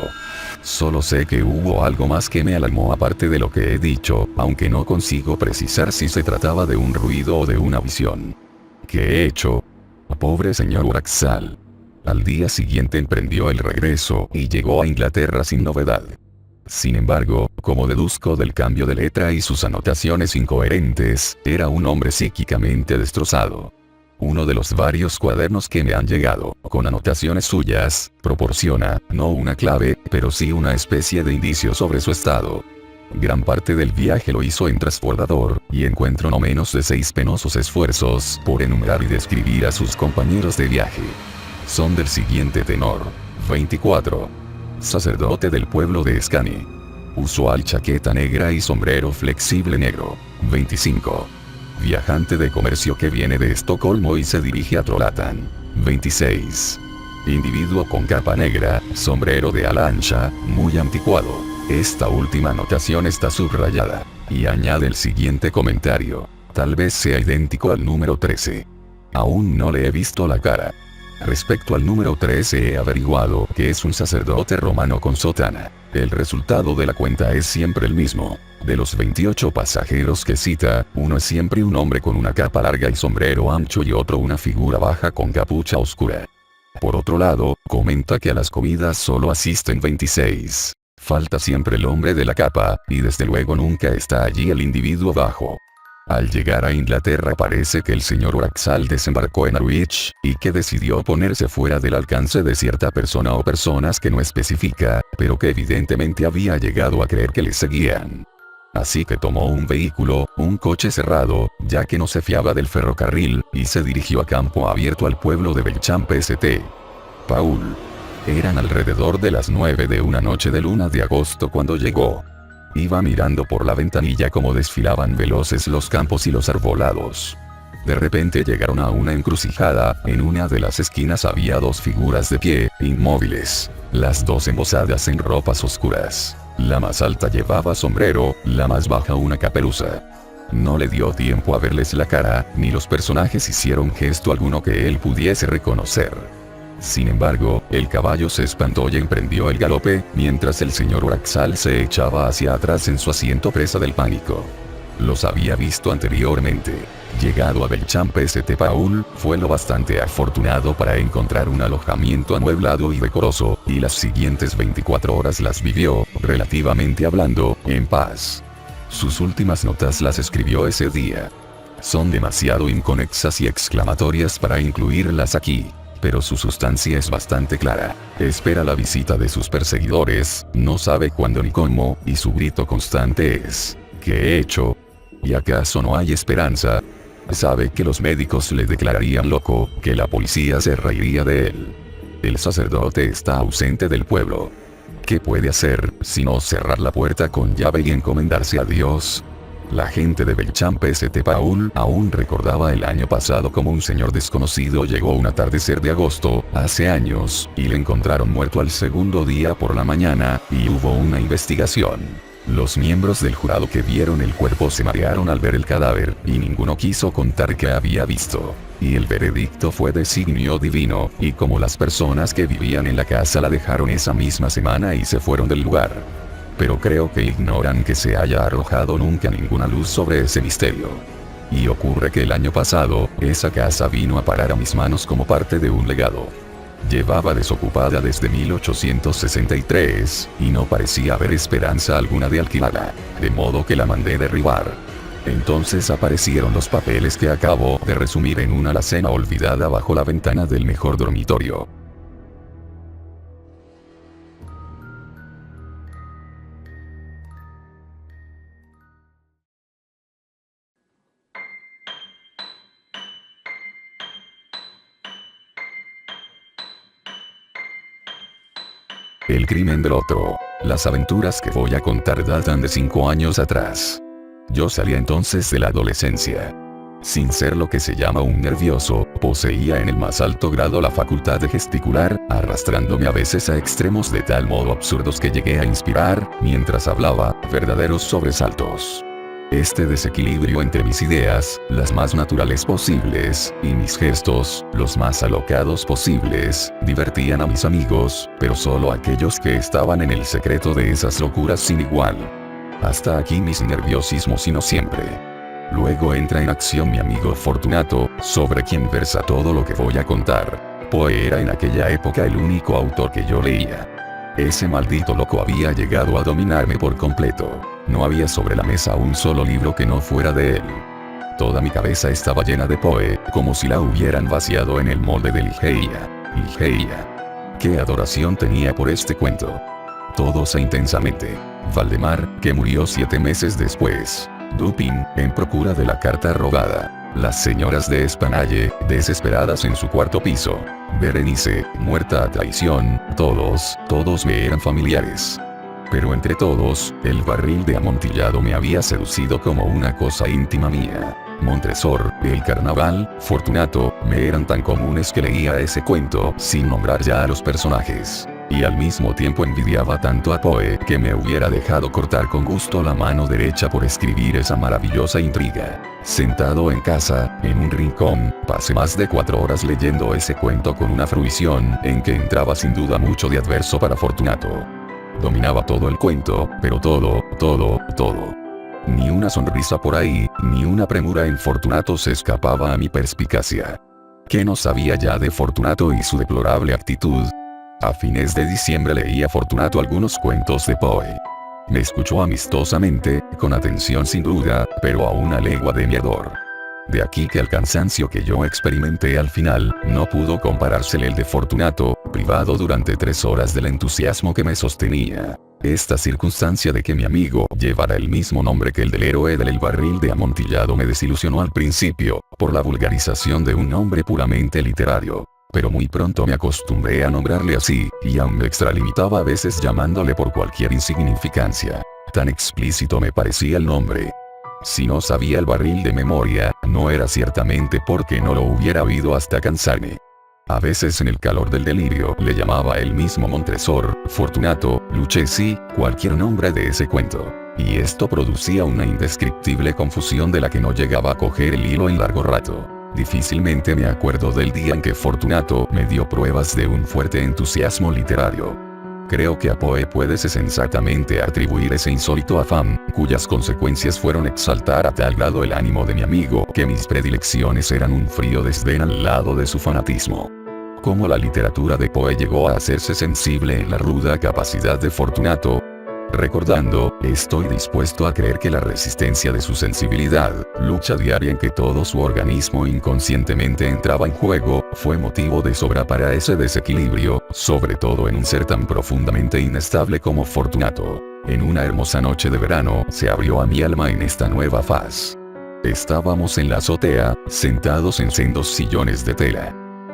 Solo sé que hubo algo más que me alarmó aparte de lo que he dicho, aunque no consigo precisar si se trataba de un ruido o de una visión. ¿Qué he hecho? Pobre señor Wraxall. Al día siguiente emprendió el regreso y llegó a Inglaterra sin novedad. Sin embargo, como deduzco del cambio de letra y sus anotaciones incoherentes, era un hombre psíquicamente destrozado. Uno de los varios cuadernos que me han llegado, con anotaciones suyas, proporciona, no una clave, pero sí una especie de indicio sobre su estado. Gran parte del viaje lo hizo en transbordador, y encuentro no menos de 6 penosos esfuerzos por enumerar y describir a sus compañeros de viaje. Son del siguiente tenor. 24. Sacerdote del pueblo de Scane. Usual chaqueta negra y sombrero flexible negro. 25. Viajante de comercio que viene de Estocolmo y se dirige a Trollhättan. 26. Individuo con capa negra, sombrero de ala ancha, muy anticuado. Esta última anotación está subrayada. Y añade el siguiente comentario. Tal vez sea idéntico al número 13. Aún no le he visto la cara. Respecto al número 13 he averiguado que es un sacerdote romano con sotana. El resultado de la cuenta es siempre el mismo. De los 28 pasajeros que cita, uno es siempre un hombre con una capa larga y sombrero ancho y otro una figura baja con capucha oscura. Por otro lado, comenta que a las comidas solo asisten 26. Falta siempre el hombre de la capa, y desde luego nunca está allí el individuo bajo. Al llegar a Inglaterra parece que el señor Wraxall desembarcó en Harwich, y que decidió ponerse fuera del alcance de cierta persona o personas que no especifica, pero que evidentemente había llegado a creer que le seguían. Así que tomó un vehículo, un coche cerrado, ya que no se fiaba del ferrocarril, y se dirigió a campo abierto al pueblo de Belchamp St. Paul. Eran alrededor de las 9 de una noche de luna de agosto cuando llegó. Iba mirando por la ventanilla cómo desfilaban veloces los campos y los arbolados. De repente llegaron a una encrucijada, en una de las esquinas había 2 figuras de pie, inmóviles, las 2 embozadas en ropas oscuras. La más alta llevaba sombrero, la más baja una caperuza. No le dio tiempo a verles la cara, ni los personajes hicieron gesto alguno que él pudiese reconocer. Sin embargo, el caballo se espantó y emprendió el galope, mientras el señor Wraxall se echaba hacia atrás en su asiento presa del pánico. Los había visto anteriormente. Llegado a Belchamp St. Paul, fue lo bastante afortunado para encontrar un alojamiento amueblado y decoroso, y las siguientes 24 horas las vivió, relativamente hablando, en paz. Sus últimas notas las escribió ese día. Son demasiado inconexas y exclamatorias para incluirlas aquí. Pero su sustancia es bastante clara. Espera la visita de sus perseguidores, no sabe cuándo ni cómo, y su grito constante es: ¿qué he hecho? ¿Y acaso no hay esperanza? Sabe que los médicos le declararían loco, que la policía se reiría de él. El sacerdote está ausente del pueblo. ¿Qué puede hacer, sino cerrar la puerta con llave y encomendarse a Dios? La gente de Belchamp St. Paul aún recordaba el año pasado como un señor desconocido llegó un atardecer de agosto, hace años, y le encontraron muerto al segundo día por la mañana, y hubo una investigación. Los miembros del jurado que vieron el cuerpo se marearon al ver el cadáver, y ninguno quiso contar qué había visto. Y el veredicto fue designio divino, y como las personas que vivían en la casa la dejaron esa misma semana y se fueron del lugar. Pero creo que ignoran que se haya arrojado nunca ninguna luz sobre ese misterio. Y ocurre que el año pasado, esa casa vino a parar a mis manos como parte de un legado. Llevaba desocupada desde 1863, y no parecía haber esperanza alguna de alquilarla, de modo que la mandé derribar. Entonces aparecieron los papeles que acabo de resumir en una alacena olvidada bajo la ventana del mejor dormitorio. El crimen del otro. Las aventuras que voy a contar datan de 5 años atrás. Yo salía entonces de la adolescencia. Sin ser lo que se llama un nervioso, poseía en el más alto grado la facultad de gesticular, arrastrándome a veces a extremos de tal modo absurdos que llegué a inspirar, mientras hablaba, verdaderos sobresaltos. Este desequilibrio entre mis ideas, las más naturales posibles, y mis gestos, los más alocados posibles, divertían a mis amigos, pero solo aquellos que estaban en el secreto de esas locuras sin igual. Hasta aquí mis nerviosismos y no siempre. Luego entra en acción mi amigo Fortunato, sobre quien versa todo lo que voy a contar. Poe era en aquella época el único autor que yo leía. Ese maldito loco había llegado a dominarme por completo. No había sobre la mesa un solo libro que no fuera de él. Toda mi cabeza estaba llena de Poe, como si la hubieran vaciado en el molde de Ligeia. Ligeia. Qué adoración tenía por este cuento. Todos e intensamente. Valdemar, que murió 7 meses después. Dupin, en procura de la carta robada. Las señoras de Espanaye, desesperadas en su cuarto piso. Berenice, muerta a traición, todos me eran familiares. Pero entre todos, el barril de amontillado me había seducido como una cosa íntima mía. Montresor, el carnaval, Fortunato, me eran tan comunes que leía ese cuento sin nombrar ya a los personajes. Y al mismo tiempo envidiaba tanto a Poe que me hubiera dejado cortar con gusto la mano derecha por escribir esa maravillosa intriga. Sentado en casa, en un rincón, pasé más de 4 horas leyendo ese cuento con una fruición en que entraba sin duda mucho de adverso para Fortunato. Dominaba todo el cuento, pero todo. Ni una sonrisa por ahí, ni una premura en Fortunato se escapaba a mi perspicacia. ¿Qué no sabía ya de Fortunato y su deplorable actitud? A fines de diciembre leía Fortunato algunos cuentos de Poe. Me escuchó amistosamente, con atención sin duda, pero a una legua de mi ardor. De aquí que el cansancio que yo experimenté al final, no pudo comparársele el de Fortunato, privado durante 3 horas del entusiasmo que me sostenía. Esta circunstancia de que mi amigo llevara el mismo nombre que el del héroe del barril de amontillado me desilusionó al principio, por la vulgarización de un nombre puramente literario. Pero muy pronto me acostumbré a nombrarle así, y aún me extralimitaba a veces llamándole por cualquier insignificancia. Tan explícito me parecía el nombre. Si no sabía el barril de memoria, no era ciertamente porque no lo hubiera oído hasta cansarme. A veces en el calor del delirio le llamaba el mismo Montresor, Fortunato, Lucchesi, cualquier nombre de ese cuento. Y esto producía una indescriptible confusión de la que no llegaba a coger el hilo en largo rato. Difícilmente me acuerdo del día en que Fortunato me dio pruebas de un fuerte entusiasmo literario. Creo que a Poe puede sensatamente atribuir ese insólito afán, cuyas consecuencias fueron exaltar a tal grado el ánimo de mi amigo que mis predilecciones eran un frío desdén al lado de su fanatismo. Cómo la literatura de Poe llegó a hacerse sensible en la ruda capacidad de Fortunato. Recordando, estoy dispuesto a creer que la resistencia de su sensibilidad, lucha diaria en que todo su organismo inconscientemente entraba en juego, fue motivo de sobra para ese desequilibrio, sobre todo en un ser tan profundamente inestable como Fortunato. En una hermosa noche de verano, se abrió a mi alma en esta nueva faz. Estábamos en la azotea, sentados en sendos sillones de tela.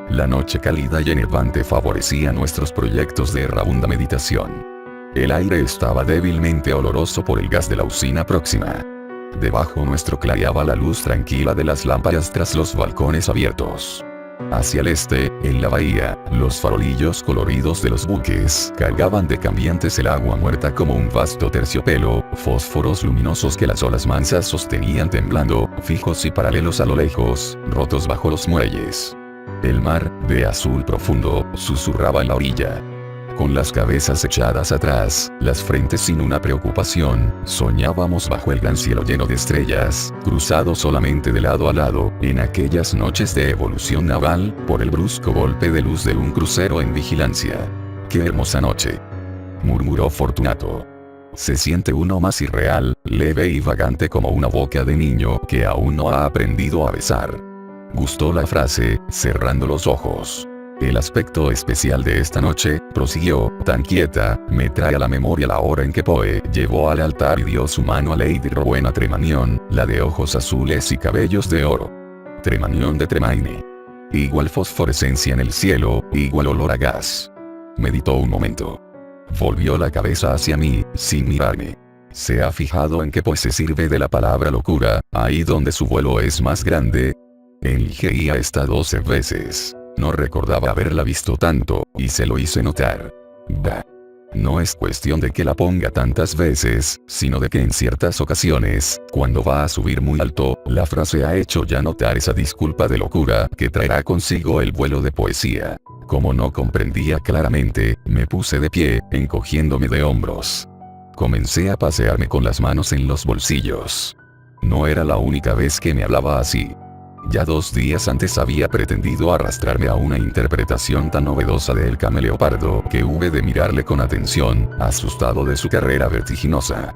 La noche cálida y enervante favorecía nuestros proyectos de errabunda meditación. El aire estaba débilmente oloroso por el gas de la usina próxima. Debajo nuestro clareaba la luz tranquila de las lámparas tras los balcones abiertos. Hacia el este, en la bahía, los farolillos coloridos de los buques cargaban de cambiantes el agua muerta como un vasto terciopelo, fósforos luminosos que las olas mansas sostenían temblando, fijos y paralelos a lo lejos, rotos bajo los muelles. El mar, de azul profundo, susurraba en la orilla. Con las cabezas echadas atrás, las frentes sin una preocupación, soñábamos bajo el gran cielo lleno de estrellas, cruzados solamente de lado a lado, en aquellas noches de evolución naval, por el brusco golpe de luz de un crucero en vigilancia. ¡Qué hermosa noche!, murmuró Fortunato. Se siente uno más irreal, leve y vagante como una boca de niño que aún no ha aprendido a besar. Gustó la frase, cerrando los ojos. El aspecto especial de esta noche, prosiguió, tan quieta, me trae a la memoria la hora en que Poe llevó al altar y dio su mano a Lady Rowena Tremanion, la de ojos azules y cabellos de oro. Tremanion de Tremaine. Igual fosforescencia en el cielo, igual olor a gas. Meditó un momento. Volvió la cabeza hacia mí, sin mirarme. ¿Se ha fijado en que Poe se sirve de la palabra locura, ahí donde su vuelo es más grande? En Ligeia está 12 veces. No recordaba haberla visto tanto, y se lo hice notar. Bah. No es cuestión de que la ponga tantas veces, sino de que en ciertas ocasiones, cuando va a subir muy alto, la frase ha hecho ya notar esa disculpa de locura que traerá consigo el vuelo de poesía. Como no comprendía claramente, me puse de pie, encogiéndome de hombros. Comencé a pasearme con las manos en los bolsillos. No era la única vez que me hablaba así. Ya 2 días antes había pretendido arrastrarme a una interpretación tan novedosa de El Cameleopardo que hube de mirarle con atención, asustado de su carrera vertiginosa.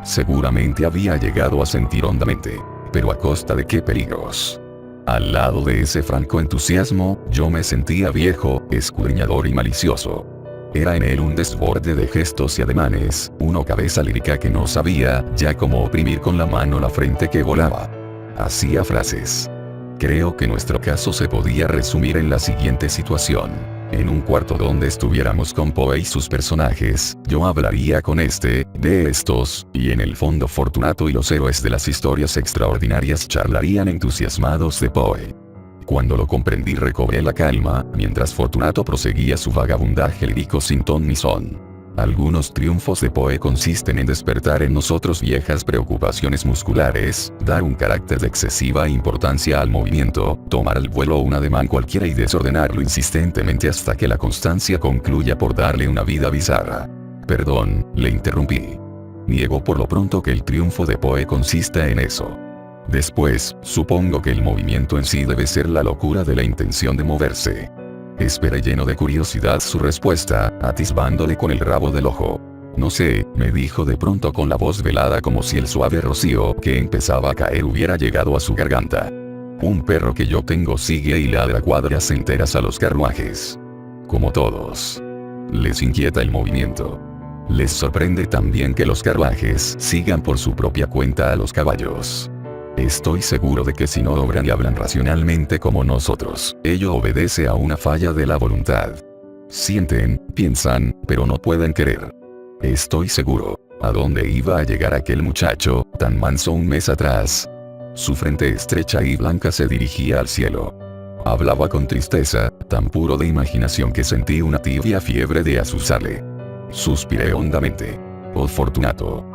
Seguramente había llegado a sentir hondamente. Pero ¿a costa de qué peligros? Al lado de ese franco entusiasmo, yo me sentía viejo, escudriñador y malicioso. Era en él un desborde de gestos y ademanes, una cabeza lírica que no sabía ya cómo oprimir con la mano la frente que volaba. Hacía frases. Creo que nuestro caso se podía resumir en la siguiente situación. En un cuarto donde estuviéramos con Poe y sus personajes, yo hablaría con de estos, y en el fondo Fortunato y los héroes de las historias extraordinarias charlarían entusiasmados de Poe. Cuando lo comprendí recobré la calma, mientras Fortunato proseguía su vagabundaje lírico sin ton ni son. Algunos triunfos de Poe consisten en despertar en nosotros viejas preocupaciones musculares, dar un carácter de excesiva importancia al movimiento, tomar al vuelo un ademán cualquiera y desordenarlo insistentemente hasta que la constancia concluya por darle una vida bizarra. Perdón, le interrumpí. Niego por lo pronto que el triunfo de Poe consista en eso. Después, supongo que el movimiento en sí debe ser la locura de la intención de moverse. Esperé lleno de curiosidad su respuesta, atisbándole con el rabo del ojo. No sé, me dijo de pronto con la voz velada como si el suave rocío que empezaba a caer hubiera llegado a su garganta. Un perro que yo tengo sigue y ladra cuadras enteras a los carruajes. Como todos. Les inquieta el movimiento. Les sorprende también que los carruajes sigan por su propia cuenta a los caballos. Estoy seguro de que si no obran y hablan racionalmente como nosotros, ello obedece a una falla de la voluntad. Sienten, piensan, pero no pueden querer. Estoy seguro. ¿A dónde iba a llegar aquel muchacho, tan manso un mes atrás? Su frente estrecha y blanca se dirigía al cielo. Hablaba con tristeza, tan puro de imaginación que sentí una tibia fiebre de azuzarle. Suspiré hondamente. Oh Fortunato.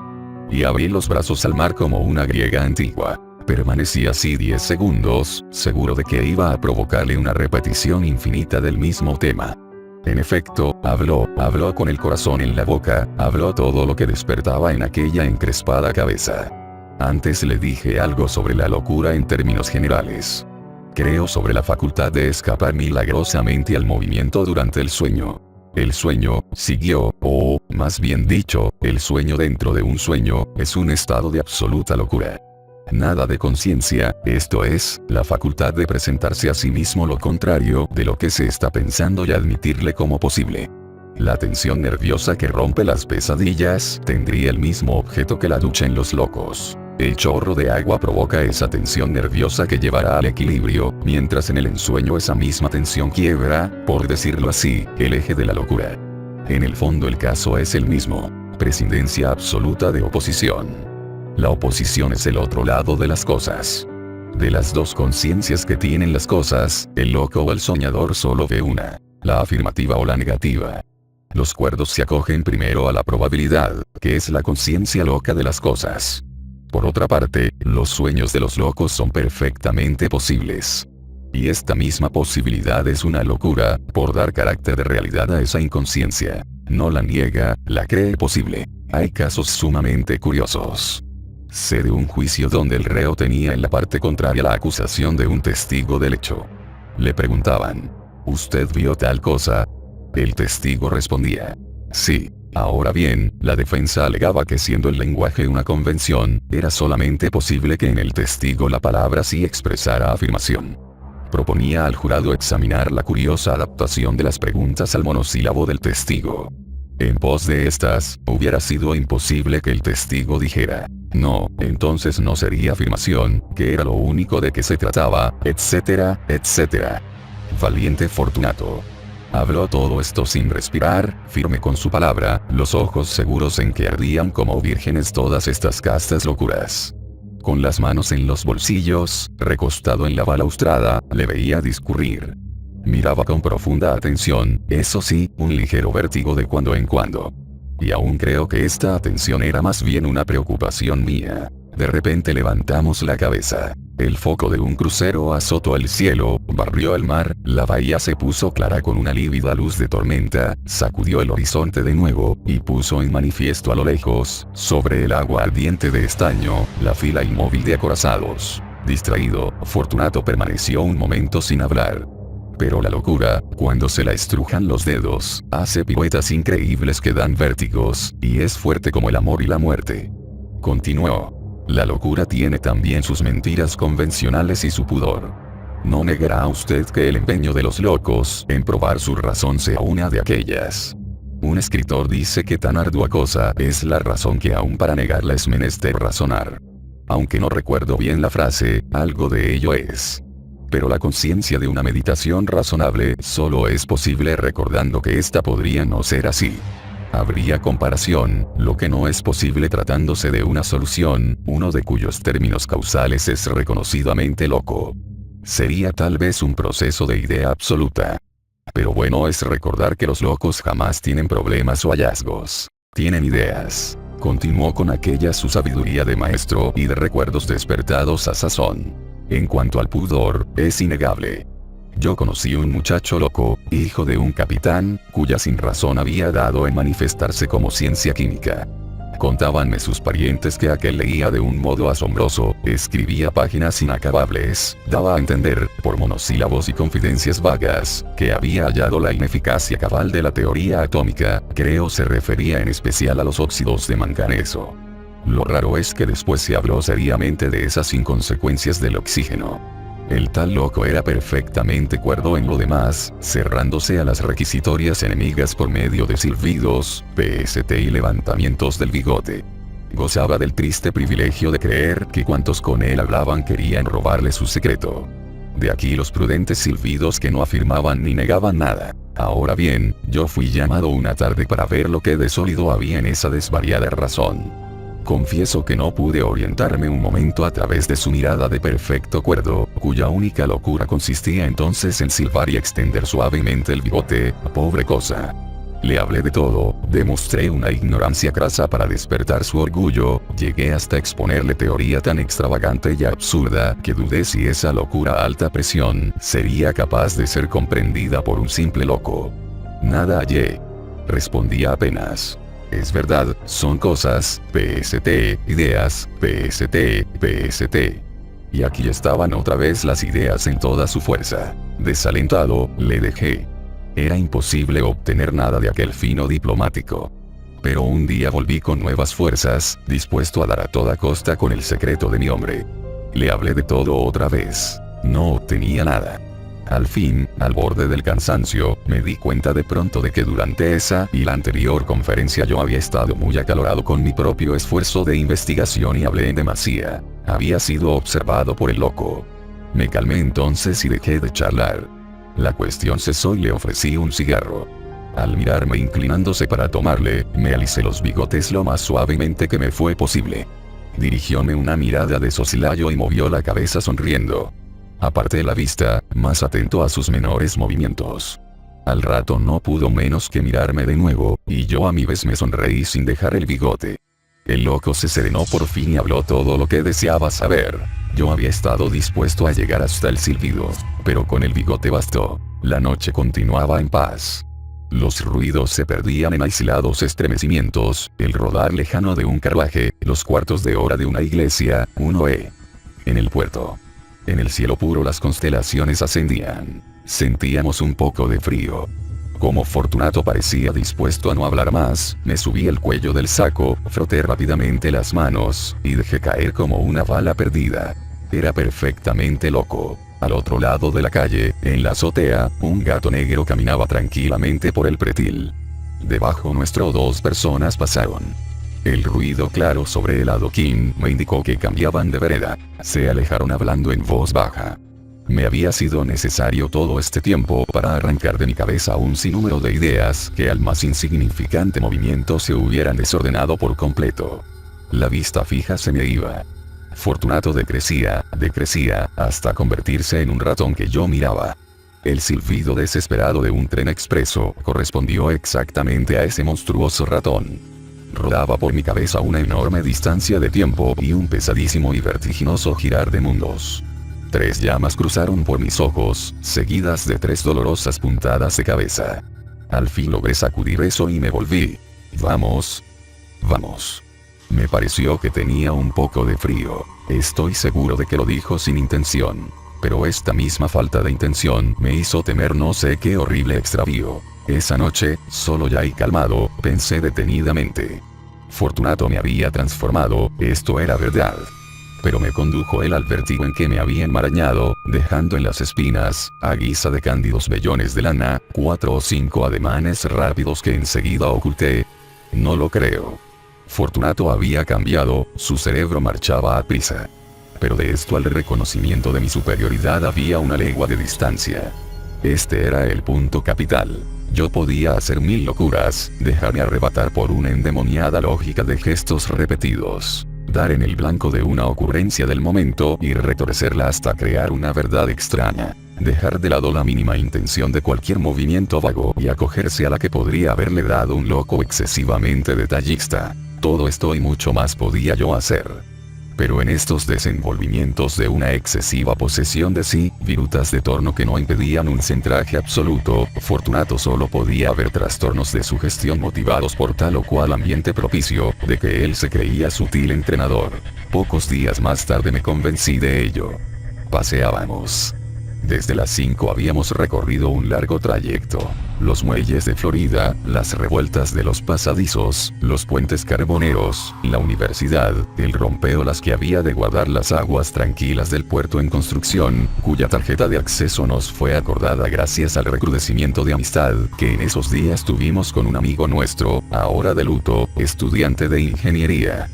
Y abrí los brazos al mar como una griega antigua. Permanecí así 10 segundos, seguro de que iba a provocarle una repetición infinita del mismo tema. En efecto, habló con el corazón en la boca, habló todo lo que despertaba en aquella encrespada cabeza. Antes le dije algo sobre la locura en términos generales. Creo sobre la facultad de escapar milagrosamente al movimiento durante el sueño. El sueño, siguió, o, más bien dicho, el sueño dentro de un sueño, es un estado de absoluta locura. Nada de conciencia, esto es, la facultad de presentarse a sí mismo lo contrario de lo que se está pensando y admitirle como posible. La tensión nerviosa que rompe las pesadillas tendría el mismo objeto que la ducha en los locos. El chorro de agua provoca esa tensión nerviosa que llevará al equilibrio, mientras en el ensueño esa misma tensión quiebra, por decirlo así, el eje de la locura. En el fondo el caso es el mismo. Prescindencia absoluta de oposición. La oposición es el otro lado de las cosas. De las dos conciencias que tienen las cosas, el loco o el soñador solo ve una, la afirmativa o la negativa. Los cuerdos se acogen primero a la probabilidad, que es la conciencia loca de las cosas. Por otra parte, los sueños de los locos son perfectamente posibles. Y esta misma posibilidad es una locura, por dar carácter de realidad a esa inconsciencia. No la niega, la cree posible. Hay casos sumamente curiosos. Sé de un juicio donde el reo tenía en la parte contraria la acusación de un testigo del hecho. Le preguntaban, ¿usted vio tal cosa? El testigo respondía, sí. Ahora bien, la defensa alegaba que siendo el lenguaje una convención, era solamente posible que en el testigo la palabra sí expresara afirmación. Proponía al jurado examinar la curiosa adaptación de las preguntas al monosílabo del testigo. En pos de estas, hubiera sido imposible que el testigo dijera, no, entonces no sería afirmación, que era lo único de que se trataba, etcétera, etcétera. Valiente Fortunato. Habló todo esto sin respirar, firme con su palabra, los ojos seguros en que ardían como vírgenes todas estas castas locuras. Con las manos en los bolsillos, recostado en la balaustrada, le veía discurrir. Miraba con profunda atención, eso sí, un ligero vértigo de cuando en cuando. Y aún creo que esta atención era más bien una preocupación mía. De repente levantamos la cabeza. El foco de un crucero azotó el cielo, barrió el mar, la bahía se puso clara con una lívida luz de tormenta, sacudió el horizonte de nuevo, y puso en manifiesto a lo lejos, sobre el agua ardiente de estaño, la fila inmóvil de acorazados. Distraído, Fortunato permaneció un momento sin hablar. Pero la locura, cuando se la estrujan los dedos, hace piruetas increíbles que dan vértigos, y es fuerte como el amor y la muerte. Continuó. La locura tiene también sus mentiras convencionales y su pudor. No negará usted que el empeño de los locos en probar su razón sea una de aquellas. Un escritor dice que tan ardua cosa es la razón que aún para negarla es menester razonar. Aunque no recuerdo bien la frase, algo de ello es. Pero la conciencia de una meditación razonable solo es posible recordando que ésta podría no ser así. Habría comparación, lo que no es posible tratándose de una solución, uno de cuyos términos causales es reconocidamente loco. Sería tal vez un proceso de idea absoluta. Pero bueno es recordar que los locos jamás tienen problemas o hallazgos. Tienen ideas. Continuó con aquella su sabiduría de maestro y de recuerdos despertados a sazón. En cuanto al pudor, es innegable. Yo conocí un muchacho loco, hijo de un capitán, cuya sinrazón había dado en manifestarse como ciencia química. Contábanme sus parientes que aquel leía de un modo asombroso, escribía páginas inacabables, daba a entender, por monosílabos y confidencias vagas, que había hallado la ineficacia cabal de la teoría atómica, creo se refería en especial a los óxidos de manganeso. Lo raro es que después se habló seriamente de esas inconsecuencias del oxígeno. El tal loco era perfectamente cuerdo en lo demás, cerrándose a las requisitorias enemigas por medio de silbidos, PST y levantamientos del bigote. Gozaba del triste privilegio de creer que cuantos con él hablaban querían robarle su secreto. De aquí los prudentes silbidos que no afirmaban ni negaban nada. Ahora bien, yo fui llamado una tarde para ver lo que de sólido había en esa desvariada razón. Confieso que no pude orientarme un momento a través de su mirada de perfecto cuerdo, cuya única locura consistía entonces en silbar y extender suavemente el bigote, pobre cosa. Le hablé de todo, demostré una ignorancia crasa para despertar su orgullo, llegué hasta exponerle teoría tan extravagante y absurda que dudé si esa locura a alta presión sería capaz de ser comprendida por un simple loco. Nada hallé. Respondía apenas. Es verdad, son cosas, PST, ideas, PST, PST. Y aquí estaban otra vez las ideas en toda su fuerza. Desalentado, le dejé. Era imposible obtener nada de aquel fino diplomático. Pero un día volví con nuevas fuerzas, dispuesto a dar a toda costa con el secreto de mi hombre. Le hablé de todo otra vez. No obtenía nada. Al fin, al borde del cansancio, me di cuenta de pronto de que durante esa y la anterior conferencia yo había estado muy acalorado con mi propio esfuerzo de investigación y hablé en demasía. Había sido observado por el loco. Me calmé entonces y dejé de charlar. La cuestión cesó y le ofrecí un cigarro. Al mirarme inclinándose para tomarle, me alicé los bigotes lo más suavemente que me fue posible. Dirigióme una mirada de soslayo y movió la cabeza sonriendo. Aparté la vista, más atento a sus menores movimientos. Al rato no pudo menos que mirarme de nuevo, y yo a mi vez me sonreí sin dejar el bigote. El loco se serenó por fin y habló todo lo que deseaba saber. Yo había estado dispuesto a llegar hasta el silbido, pero con el bigote bastó. La noche continuaba en paz. Los ruidos se perdían en aislados estremecimientos, el rodar lejano de un carruaje, los cuartos de hora de una iglesia, en el puerto. En el cielo puro las constelaciones ascendían. Sentíamos un poco de frío. Como Fortunato parecía dispuesto a no hablar más, me subí el cuello del saco, froté rápidamente las manos, y dejé caer como una bala perdida. Era perfectamente loco. Al otro lado de la calle, en la azotea, un gato negro caminaba tranquilamente por el pretil. Debajo nuestro 2 personas pasaron. El ruido claro sobre el adoquín me indicó que cambiaban de vereda. Se alejaron hablando en voz baja. Me había sido necesario todo este tiempo para arrancar de mi cabeza un sinnúmero de ideas que al más insignificante movimiento se hubieran desordenado por completo. La vista fija se me iba. Fortunato decrecía, hasta convertirse en un ratón que yo miraba. El silbido desesperado de un tren expreso correspondió exactamente a ese monstruoso ratón. Rodaba por mi cabeza una enorme distancia de tiempo y un pesadísimo y vertiginoso girar de mundos. 3 llamas cruzaron por mis ojos, seguidas de 3 dolorosas puntadas de cabeza. Al fin logré sacudir eso y me volví. Vamos. Vamos. Me pareció que tenía un poco de frío. Estoy seguro de que lo dijo sin intención. Pero esta misma falta de intención me hizo temer no sé qué horrible extravío. Esa noche, solo ya y calmado, pensé detenidamente. Fortunato me había transformado, esto era verdad. Pero me condujo él al vértigo en que me había enmarañado, dejando en las espinas, a guisa de cándidos vellones de lana, 4 o 5 ademanes rápidos que enseguida oculté. No lo creo. Fortunato había cambiado, su cerebro marchaba a prisa. Pero de esto al reconocimiento de mi superioridad había una legua de distancia. Este era el punto capital. Yo podía hacer 1000 locuras, dejarme arrebatar por una endemoniada lógica de gestos repetidos, dar en el blanco de una ocurrencia del momento y retorcerla hasta crear una verdad extraña, dejar de lado la mínima intención de cualquier movimiento vago y acogerse a la que podría haberle dado un loco excesivamente detallista. Todo esto y mucho más podía yo hacer. Pero en estos desenvolvimientos de una excesiva posesión de sí, virutas de torno que no impedían un centraje absoluto, Fortunato solo podía ver trastornos de sugestión motivados por tal o cual ambiente propicio, de que él se creía sutil entrenador. Pocos días más tarde me convencí de ello. Paseábamos. Desde las 5 habíamos recorrido un largo trayecto. Los muelles de Florida, las revueltas de los pasadizos, los puentes carboneros, la universidad, el rompeolas que había de guardar las aguas tranquilas del puerto en construcción, cuya tarjeta de acceso nos fue acordada gracias al recrudecimiento de amistad que en esos días tuvimos con un amigo nuestro, ahora de luto, estudiante de ingeniería.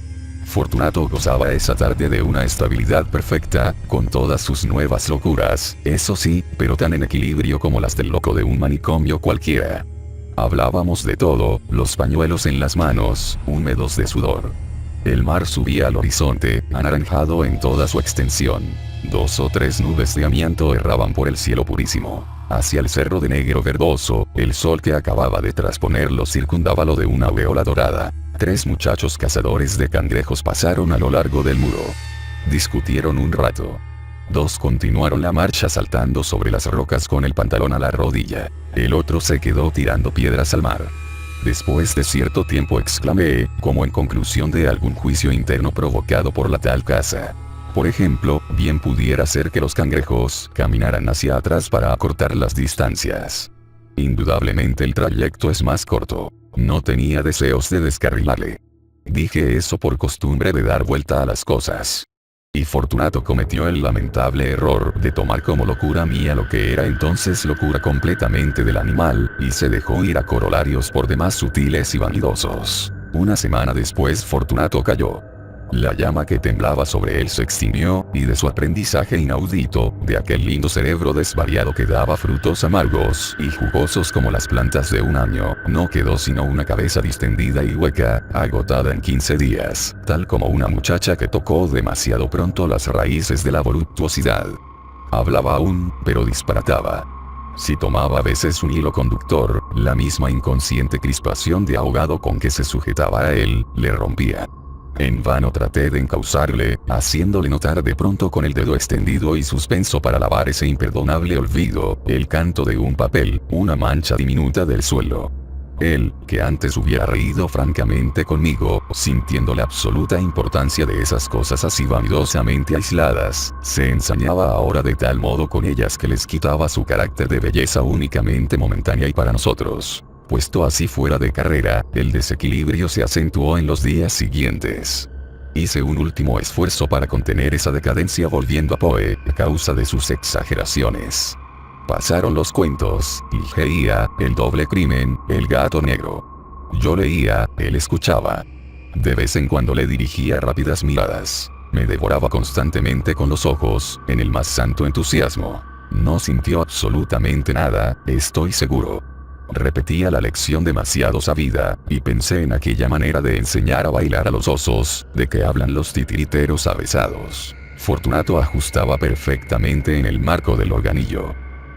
Fortunato gozaba esa tarde de una estabilidad perfecta, con todas sus nuevas locuras, eso sí, pero tan en equilibrio como las del loco de un manicomio cualquiera. Hablábamos de todo, los pañuelos en las manos, húmedos de sudor. El mar subía al horizonte, anaranjado en toda su extensión. 2 o 3 nubes de amianto erraban por el cielo purísimo. Hacia el cerro de negro verdoso, el sol que acababa de trasponerlo circundaba lo de una aureola dorada. 3 muchachos cazadores de cangrejos pasaron a lo largo del muro. Discutieron un rato. 2 continuaron la marcha saltando sobre las rocas con el pantalón a la rodilla. El otro se quedó tirando piedras al mar. Después de cierto tiempo exclamé, como en conclusión de algún juicio interno provocado por la tal caza. Por ejemplo, bien pudiera ser que los cangrejos caminaran hacia atrás para acortar las distancias. Indudablemente el trayecto es más corto. No tenía deseos de descarrilarle. Dije eso por costumbre de dar vuelta a las cosas. Y Fortunato cometió el lamentable error de tomar como locura mía lo que era entonces locura completamente del animal, y se dejó ir a corolarios por demás sutiles y vanidosos. Una semana después Fortunato cayó. La llama que temblaba sobre él se extinguió, y de su aprendizaje inaudito, de aquel lindo cerebro desvariado que daba frutos amargos y jugosos como las plantas de un año, no quedó sino una cabeza distendida y hueca, agotada en 15 días, tal como una muchacha que tocó demasiado pronto las raíces de la voluptuosidad. Hablaba aún, pero disparataba. Si tomaba a veces un hilo conductor, la misma inconsciente crispación de ahogado con que se sujetaba a él, le rompía. En vano traté de encauzarle, haciéndole notar de pronto con el dedo extendido y suspenso para lavar ese imperdonable olvido, el canto de un papel, una mancha diminuta del suelo. Él, que antes hubiera reído francamente conmigo, sintiendo la absoluta importancia de esas cosas así vanidosamente aisladas, se ensañaba ahora de tal modo con ellas que les quitaba su carácter de belleza únicamente momentánea y para nosotros. Puesto así fuera de carrera, el desequilibrio se acentuó en los días siguientes. Hice un último esfuerzo para contener esa decadencia volviendo a Poe, a causa de sus exageraciones. Pasaron los cuentos, y leía, El doble crimen, El gato negro. Yo leía, él escuchaba. De vez en cuando le dirigía rápidas miradas. Me devoraba constantemente con los ojos, en el más santo entusiasmo. No sintió absolutamente nada, estoy seguro. Repetía la lección demasiado sabida, y pensé en aquella manera de enseñar a bailar a los osos, de que hablan los titiriteros avesados. Fortunato ajustaba perfectamente en el marco del organillo.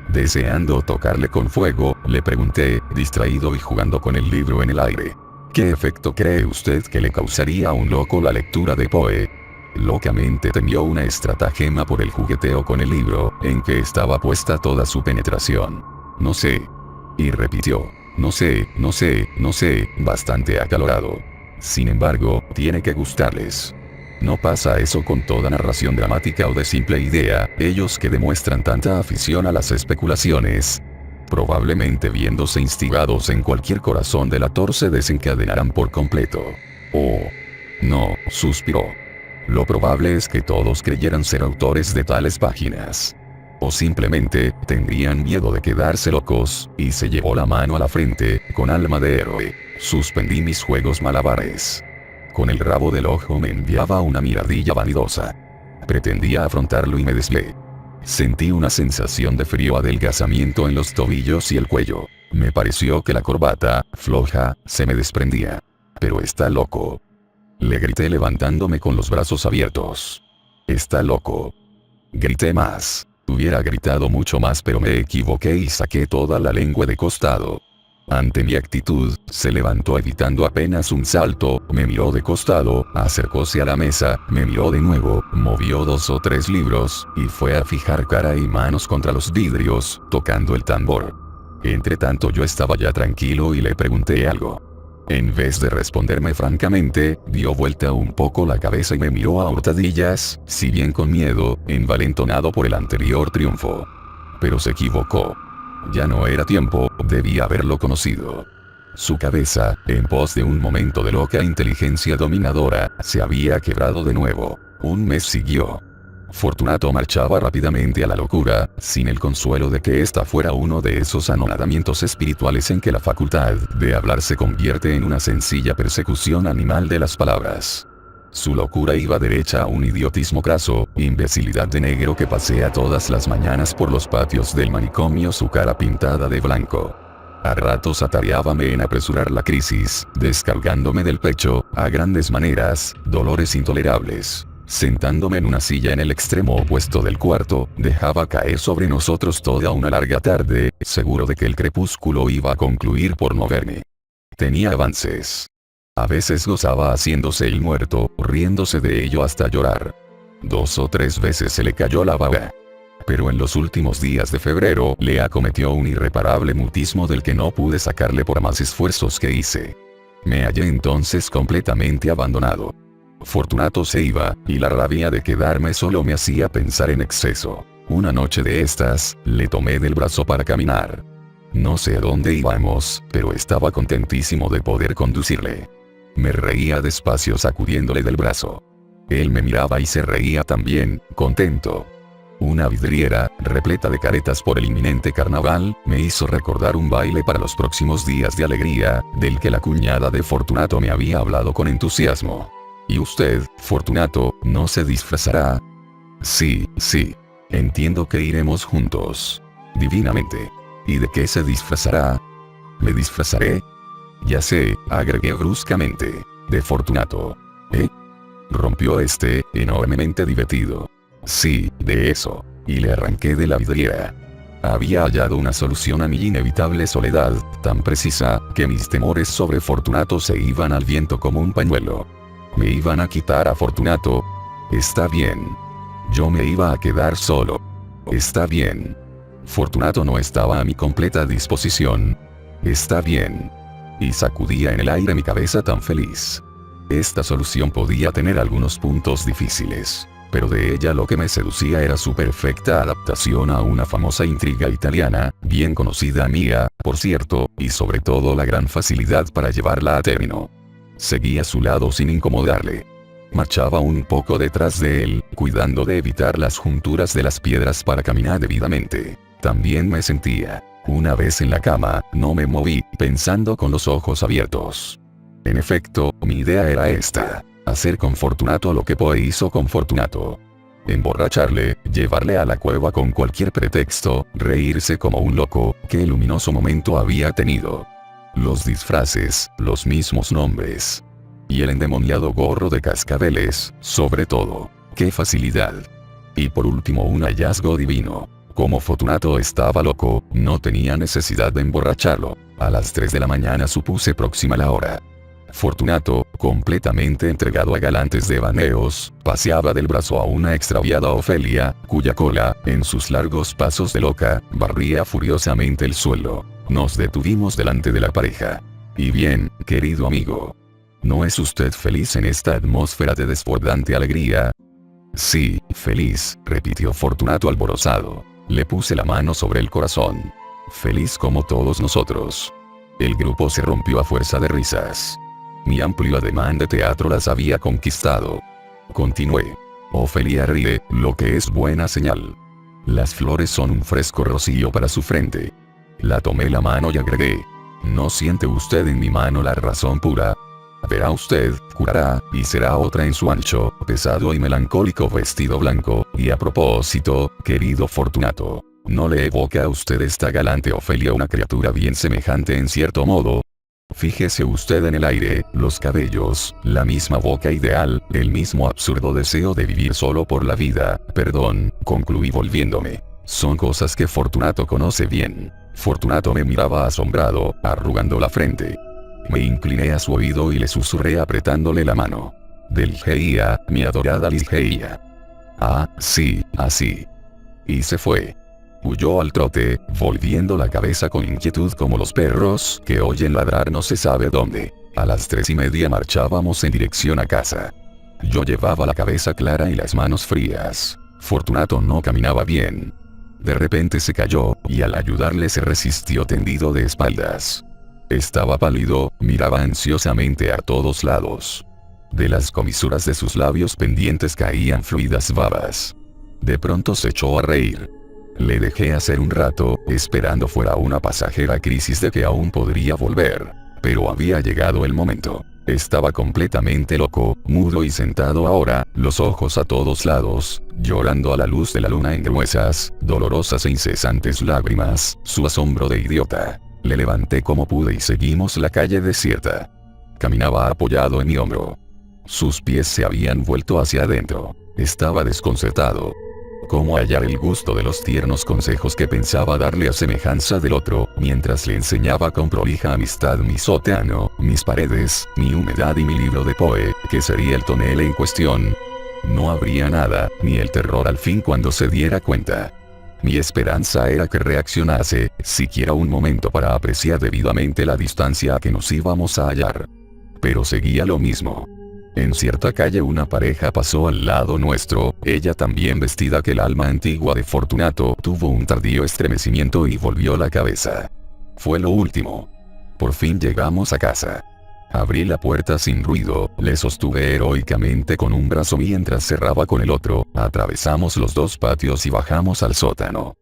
Deseando tocarle con fuego, le pregunté, distraído y jugando con el libro en el aire. ¿Qué efecto cree usted que le causaría a un loco la lectura de Poe? Locamente temió una estratagema por el jugueteo con el libro, en que estaba puesta toda su penetración. No sé. Y repitió. No sé, bastante acalorado. Sin embargo, tiene que gustarles. No pasa eso con toda narración dramática o de simple idea, ellos que demuestran tanta afición a las especulaciones. Probablemente viéndose instigados en cualquier corazón delator se desencadenarán por completo. Oh. No, suspiró. Lo probable es que todos creyeran ser autores de tales páginas. O simplemente, tendrían miedo de quedarse locos, y se llevó la mano a la frente, con alma de héroe. Suspendí mis juegos malabares. Con el rabo del ojo me enviaba una miradilla vanidosa. Pretendía afrontarlo y me desvié. Sentí una sensación de frío adelgazamiento en los tobillos y el cuello. Me pareció que la corbata, floja, se me desprendía. Pero está loco. Le grité levantándome con los brazos abiertos. Está loco. Grité más. Hubiera gritado mucho más pero me equivoqué y saqué toda la lengua de costado. Ante mi actitud, se levantó evitando apenas un salto, me miró de costado, acercóse a la mesa, me miró de nuevo, movió 2 o 3 libros, y fue a fijar cara y manos contra los vidrios, tocando el tambor. Entretanto yo estaba ya tranquilo y le pregunté algo. En vez de responderme francamente, dio vuelta un poco la cabeza y me miró a hurtadillas, si bien con miedo, envalentonado por el anterior triunfo. Pero se equivocó. Ya no era tiempo, debía haberlo conocido. Su cabeza, en pos de un momento de loca inteligencia dominadora, se había quebrado de nuevo. Un mes siguió. Fortunato marchaba rápidamente a la locura, sin el consuelo de que ésta fuera uno de esos anonadamientos espirituales en que la facultad de hablar se convierte en una sencilla persecución animal de las palabras. Su locura iba derecha a un idiotismo craso, imbecilidad de negro que pasea todas las mañanas por los patios del manicomio su cara pintada de blanco. A ratos atareábame en apresurar la crisis, descargándome del pecho, a grandes maneras, dolores intolerables. Sentándome en una silla en el extremo opuesto del cuarto, dejaba caer sobre nosotros toda una larga tarde, seguro de que el crepúsculo iba a concluir por no verme. Tenía avances. A veces gozaba haciéndose el muerto, riéndose de ello hasta llorar. 2 o 3 veces se le cayó la baba. Pero en los últimos días de febrero le acometió un irreparable mutismo del que no pude sacarle por más esfuerzos que hice. Me hallé entonces completamente abandonado. Fortunato se iba, y la rabia de quedarme solo me hacía pensar en exceso. Una noche de estas, le tomé del brazo para caminar. No sé a dónde íbamos, pero estaba contentísimo de poder conducirle. Me reía despacio sacudiéndole del brazo. Él me miraba y se reía también, contento. Una vidriera, repleta de caretas por el inminente carnaval, me hizo recordar un baile para los próximos días de alegría, del que la cuñada de Fortunato me había hablado con entusiasmo. ¿Y usted, Fortunato, no se disfrazará? Sí. Entiendo que iremos juntos. Divinamente. ¿Y de qué se disfrazará? ¿Me disfrazaré? Ya sé, agregué bruscamente. De Fortunato. ¿Eh? Rompió enormemente divertido. Sí, de eso. Y le arranqué de la vidriera. Había hallado una solución a mi inevitable soledad, tan precisa, que mis temores sobre Fortunato se iban al viento como un pañuelo. Me iban a quitar a Fortunato. Está bien. Yo me iba a quedar solo. Está bien. Fortunato no estaba a mi completa disposición. Está bien. Y sacudía en el aire mi cabeza tan feliz. Esta solución podía tener algunos puntos difíciles, pero de ella lo que me seducía era su perfecta adaptación a una famosa intriga italiana, bien conocida mía, por cierto, y sobre todo la gran facilidad para llevarla a término. Seguí a su lado sin incomodarle. Marchaba un poco detrás de él, cuidando de evitar las junturas de las piedras para caminar debidamente. También me sentía. Una vez en la cama, no me moví, pensando con los ojos abiertos. En efecto, mi idea era esta: hacer con Fortunato lo que Poe hizo con Fortunato. Emborracharle, llevarle a la cueva con cualquier pretexto, reírse como un loco. Qué luminoso momento había tenido. Los disfraces, los mismos nombres. Y el endemoniado gorro de cascabeles, sobre todo. ¡Qué facilidad! Y por último un hallazgo divino. Como Fortunato estaba loco, no tenía necesidad de emborracharlo. A las 3 de la mañana supuse próxima la hora. Fortunato, completamente entregado a galantes devaneos, paseaba del brazo a una extraviada Ofelia, cuya cola, en sus largos pasos de loca, barría furiosamente el suelo. Nos detuvimos delante de la pareja. Y bien, querido amigo. ¿No es usted feliz en esta atmósfera de desbordante alegría? Sí, feliz, repitió Fortunato alborozado. Le puse la mano sobre el corazón. Feliz como todos nosotros. El grupo se rompió a fuerza de risas. Mi amplio ademán de teatro las había conquistado. Continué. Ofelia ríe, lo que es buena señal. Las flores son un fresco rocío para su frente. La tomé la mano y agregué. ¿No siente usted en mi mano la razón pura? Verá usted, curará, y será otra en su ancho, pesado y melancólico vestido blanco, y a propósito, querido Fortunato, ¿no le evoca a usted esta galante Ofelia una criatura bien semejante en cierto modo? Fíjese usted en el aire, los cabellos, la misma boca ideal, el mismo absurdo deseo de vivir solo por la vida, perdón, concluí volviéndome. Son cosas que Fortunato conoce bien. Fortunato me miraba asombrado, arrugando la frente. Me incliné a su oído y le susurré apretándole la mano. De Ligeia, mi adorada Ligeia. Ah, sí, así. Y se fue. Huyó al trote, volviendo la cabeza con inquietud como los perros que oyen ladrar no se sabe dónde. A las 3:30 marchábamos en dirección a casa. Yo llevaba la cabeza clara y las manos frías. Fortunato no caminaba bien. De repente se cayó, y al ayudarle se resistió tendido de espaldas. Estaba pálido, miraba ansiosamente a todos lados. De las comisuras de sus labios pendientes caían fluidas babas. De pronto se echó a reír. Le dejé hacer un rato, esperando fuera una pasajera crisis de que aún podría volver. Pero había llegado el momento. Estaba completamente loco, mudo y sentado ahora, los ojos a todos lados, llorando a la luz de la luna en gruesas, dolorosas e incesantes lágrimas, su asombro de idiota. Le levanté como pude y seguimos la calle desierta. Caminaba apoyado en mi hombro. Sus pies se habían vuelto hacia adentro. Estaba desconcertado. ¿Cómo hallar el gusto de los tiernos consejos que pensaba darle a semejanza del otro, mientras le enseñaba con prolija amistad mi sótano, mis paredes, mi humedad y mi libro de Poe, que sería el tonel en cuestión? No habría nada, ni el terror al fin cuando se diera cuenta. Mi esperanza era que reaccionase, siquiera un momento para apreciar debidamente la distancia a que nos íbamos a hallar. Pero seguía lo mismo. En cierta calle una pareja pasó al lado nuestro, ella también vestida que el alma antigua de Fortunato tuvo un tardío estremecimiento y volvió la cabeza. Fue lo último. Por fin llegamos a casa. Abrí la puerta sin ruido, le sostuve heroicamente con un brazo mientras cerraba con el otro, atravesamos los dos patios y bajamos al sótano.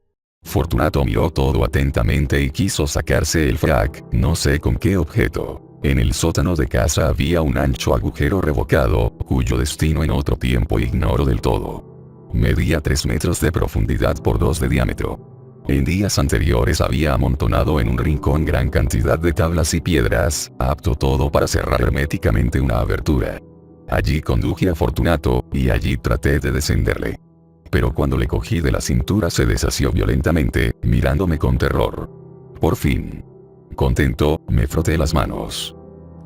Fortunato miró todo atentamente y quiso sacarse el frac, no sé con qué objeto. En el sótano de casa había un ancho agujero revocado, cuyo destino en otro tiempo ignoro del todo. Medía 3 metros de profundidad por 2 de diámetro. En días anteriores había amontonado en un rincón gran cantidad de tablas y piedras, apto todo para cerrar herméticamente una abertura. Allí conduje a Fortunato, y allí traté de descenderle. Pero cuando le cogí de la cintura se desasió violentamente, mirándome con terror. Por fin. Contento, me froté las manos.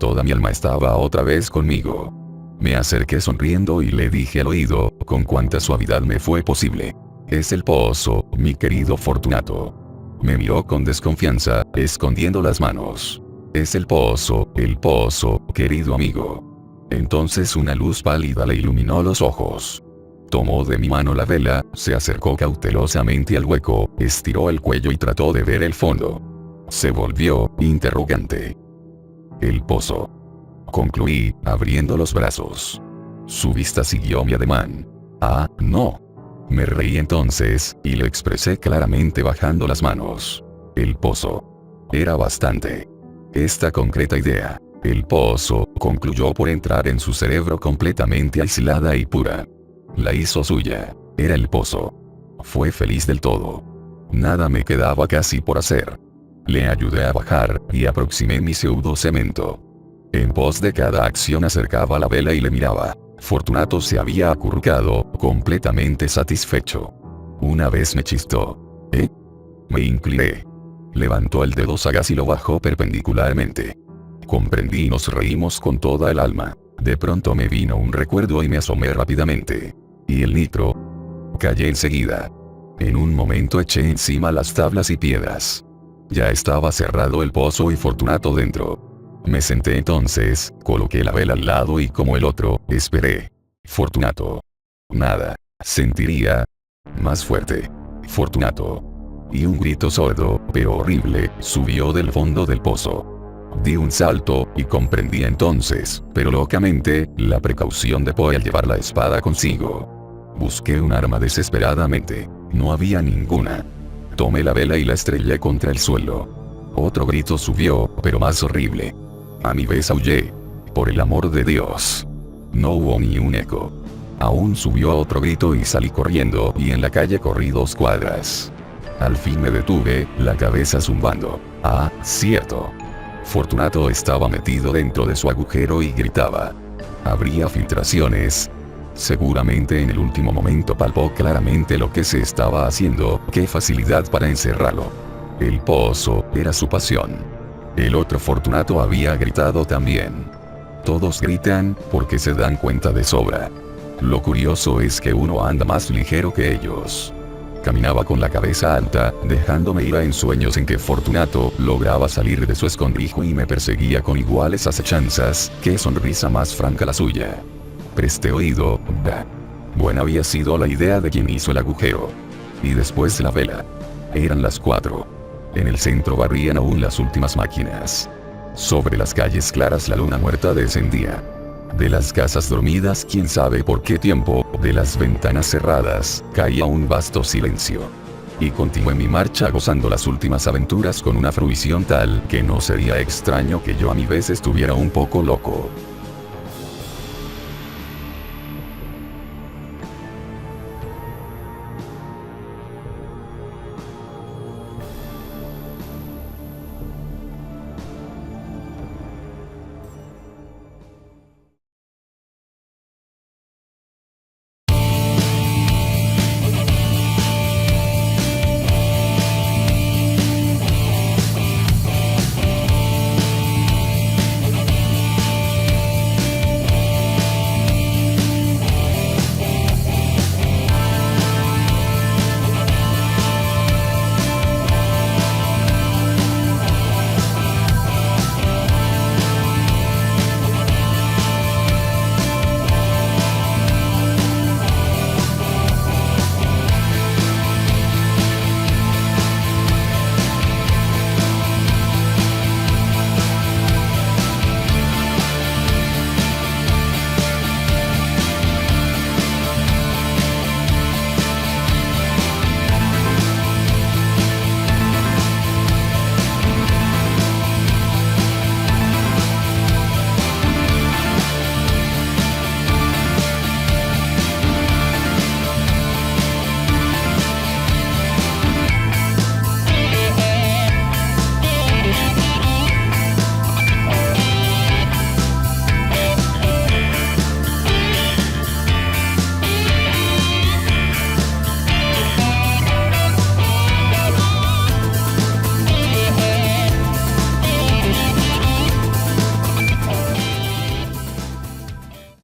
Toda mi alma estaba otra vez conmigo. Me acerqué sonriendo y le dije al oído, con cuanta suavidad me fue posible. Es el pozo, mi querido Fortunato. Me miró con desconfianza, escondiendo las manos. Es el pozo, querido amigo. Entonces una luz pálida le iluminó los ojos. Tomó de mi mano la vela, se acercó cautelosamente al hueco, estiró el cuello y trató de ver el fondo. Se volvió, interrogante. El pozo. Concluí, abriendo los brazos. Su vista siguió mi ademán. Ah, no. Me reí entonces, y lo expresé claramente bajando las manos. El pozo. Era bastante. Esta concreta idea, el pozo, concluyó por entrar en su cerebro completamente aislada y pura. La hizo suya. Era el pozo. Fue feliz del todo. Nada me quedaba casi por hacer. Le ayudé a bajar, y aproximé mi pseudo cemento. En pos de cada acción acercaba la vela y le miraba. Fortunato se había acurrucado, completamente satisfecho. Una vez me chistó. ¿Eh? Me incliné. Levantó el dedo sagaz y lo bajó perpendicularmente. Comprendí y nos reímos con toda el alma. De pronto me vino un recuerdo y me asomé rápidamente. ¿Y el nitro? Callé enseguida. En un momento eché encima las tablas y piedras. Ya estaba cerrado el pozo y Fortunato dentro. Me senté entonces, coloqué la vela al lado y como el otro, esperé. Fortunato. Nada. Sentiría. Más fuerte. Fortunato. Y un grito sordo, pero horrible, subió del fondo del pozo. Di un salto, y comprendí entonces, pero locamente, la precaución de Poe al llevar la espada consigo. Busqué un arma desesperadamente. No había ninguna. Tomé la vela y la estrellé contra el suelo. Otro grito subió, pero más horrible. A mi vez aullé. Por el amor de Dios. No hubo ni un eco. Aún subió otro grito y salí corriendo, y en la calle corrí 2 cuadras. Al fin me detuve, la cabeza zumbando. Ah, cierto. Fortunato estaba metido dentro de su agujero y gritaba. ¿Habría filtraciones? Seguramente en el último momento palpó claramente lo que se estaba haciendo, qué facilidad para encerrarlo. El pozo era su pasión. El otro Fortunato había gritado también. Todos gritan, porque se dan cuenta de sobra. Lo curioso es que uno anda más ligero que ellos. Caminaba con la cabeza alta, dejándome ir a ensueños en que Fortunato lograba salir de su escondrijo y me perseguía con iguales acechanzas, qué sonrisa más franca la suya. Presté oído, buena había sido la idea de quien hizo el agujero. Y después la vela. Eran las 4. En el centro barrían aún las últimas máquinas. Sobre las calles claras la luna muerta descendía. De las casas dormidas quién sabe por qué tiempo, de las ventanas cerradas, caía un vasto silencio. Y continué mi marcha gozando las últimas aventuras con una fruición tal que no sería extraño que yo a mi vez estuviera un poco loco.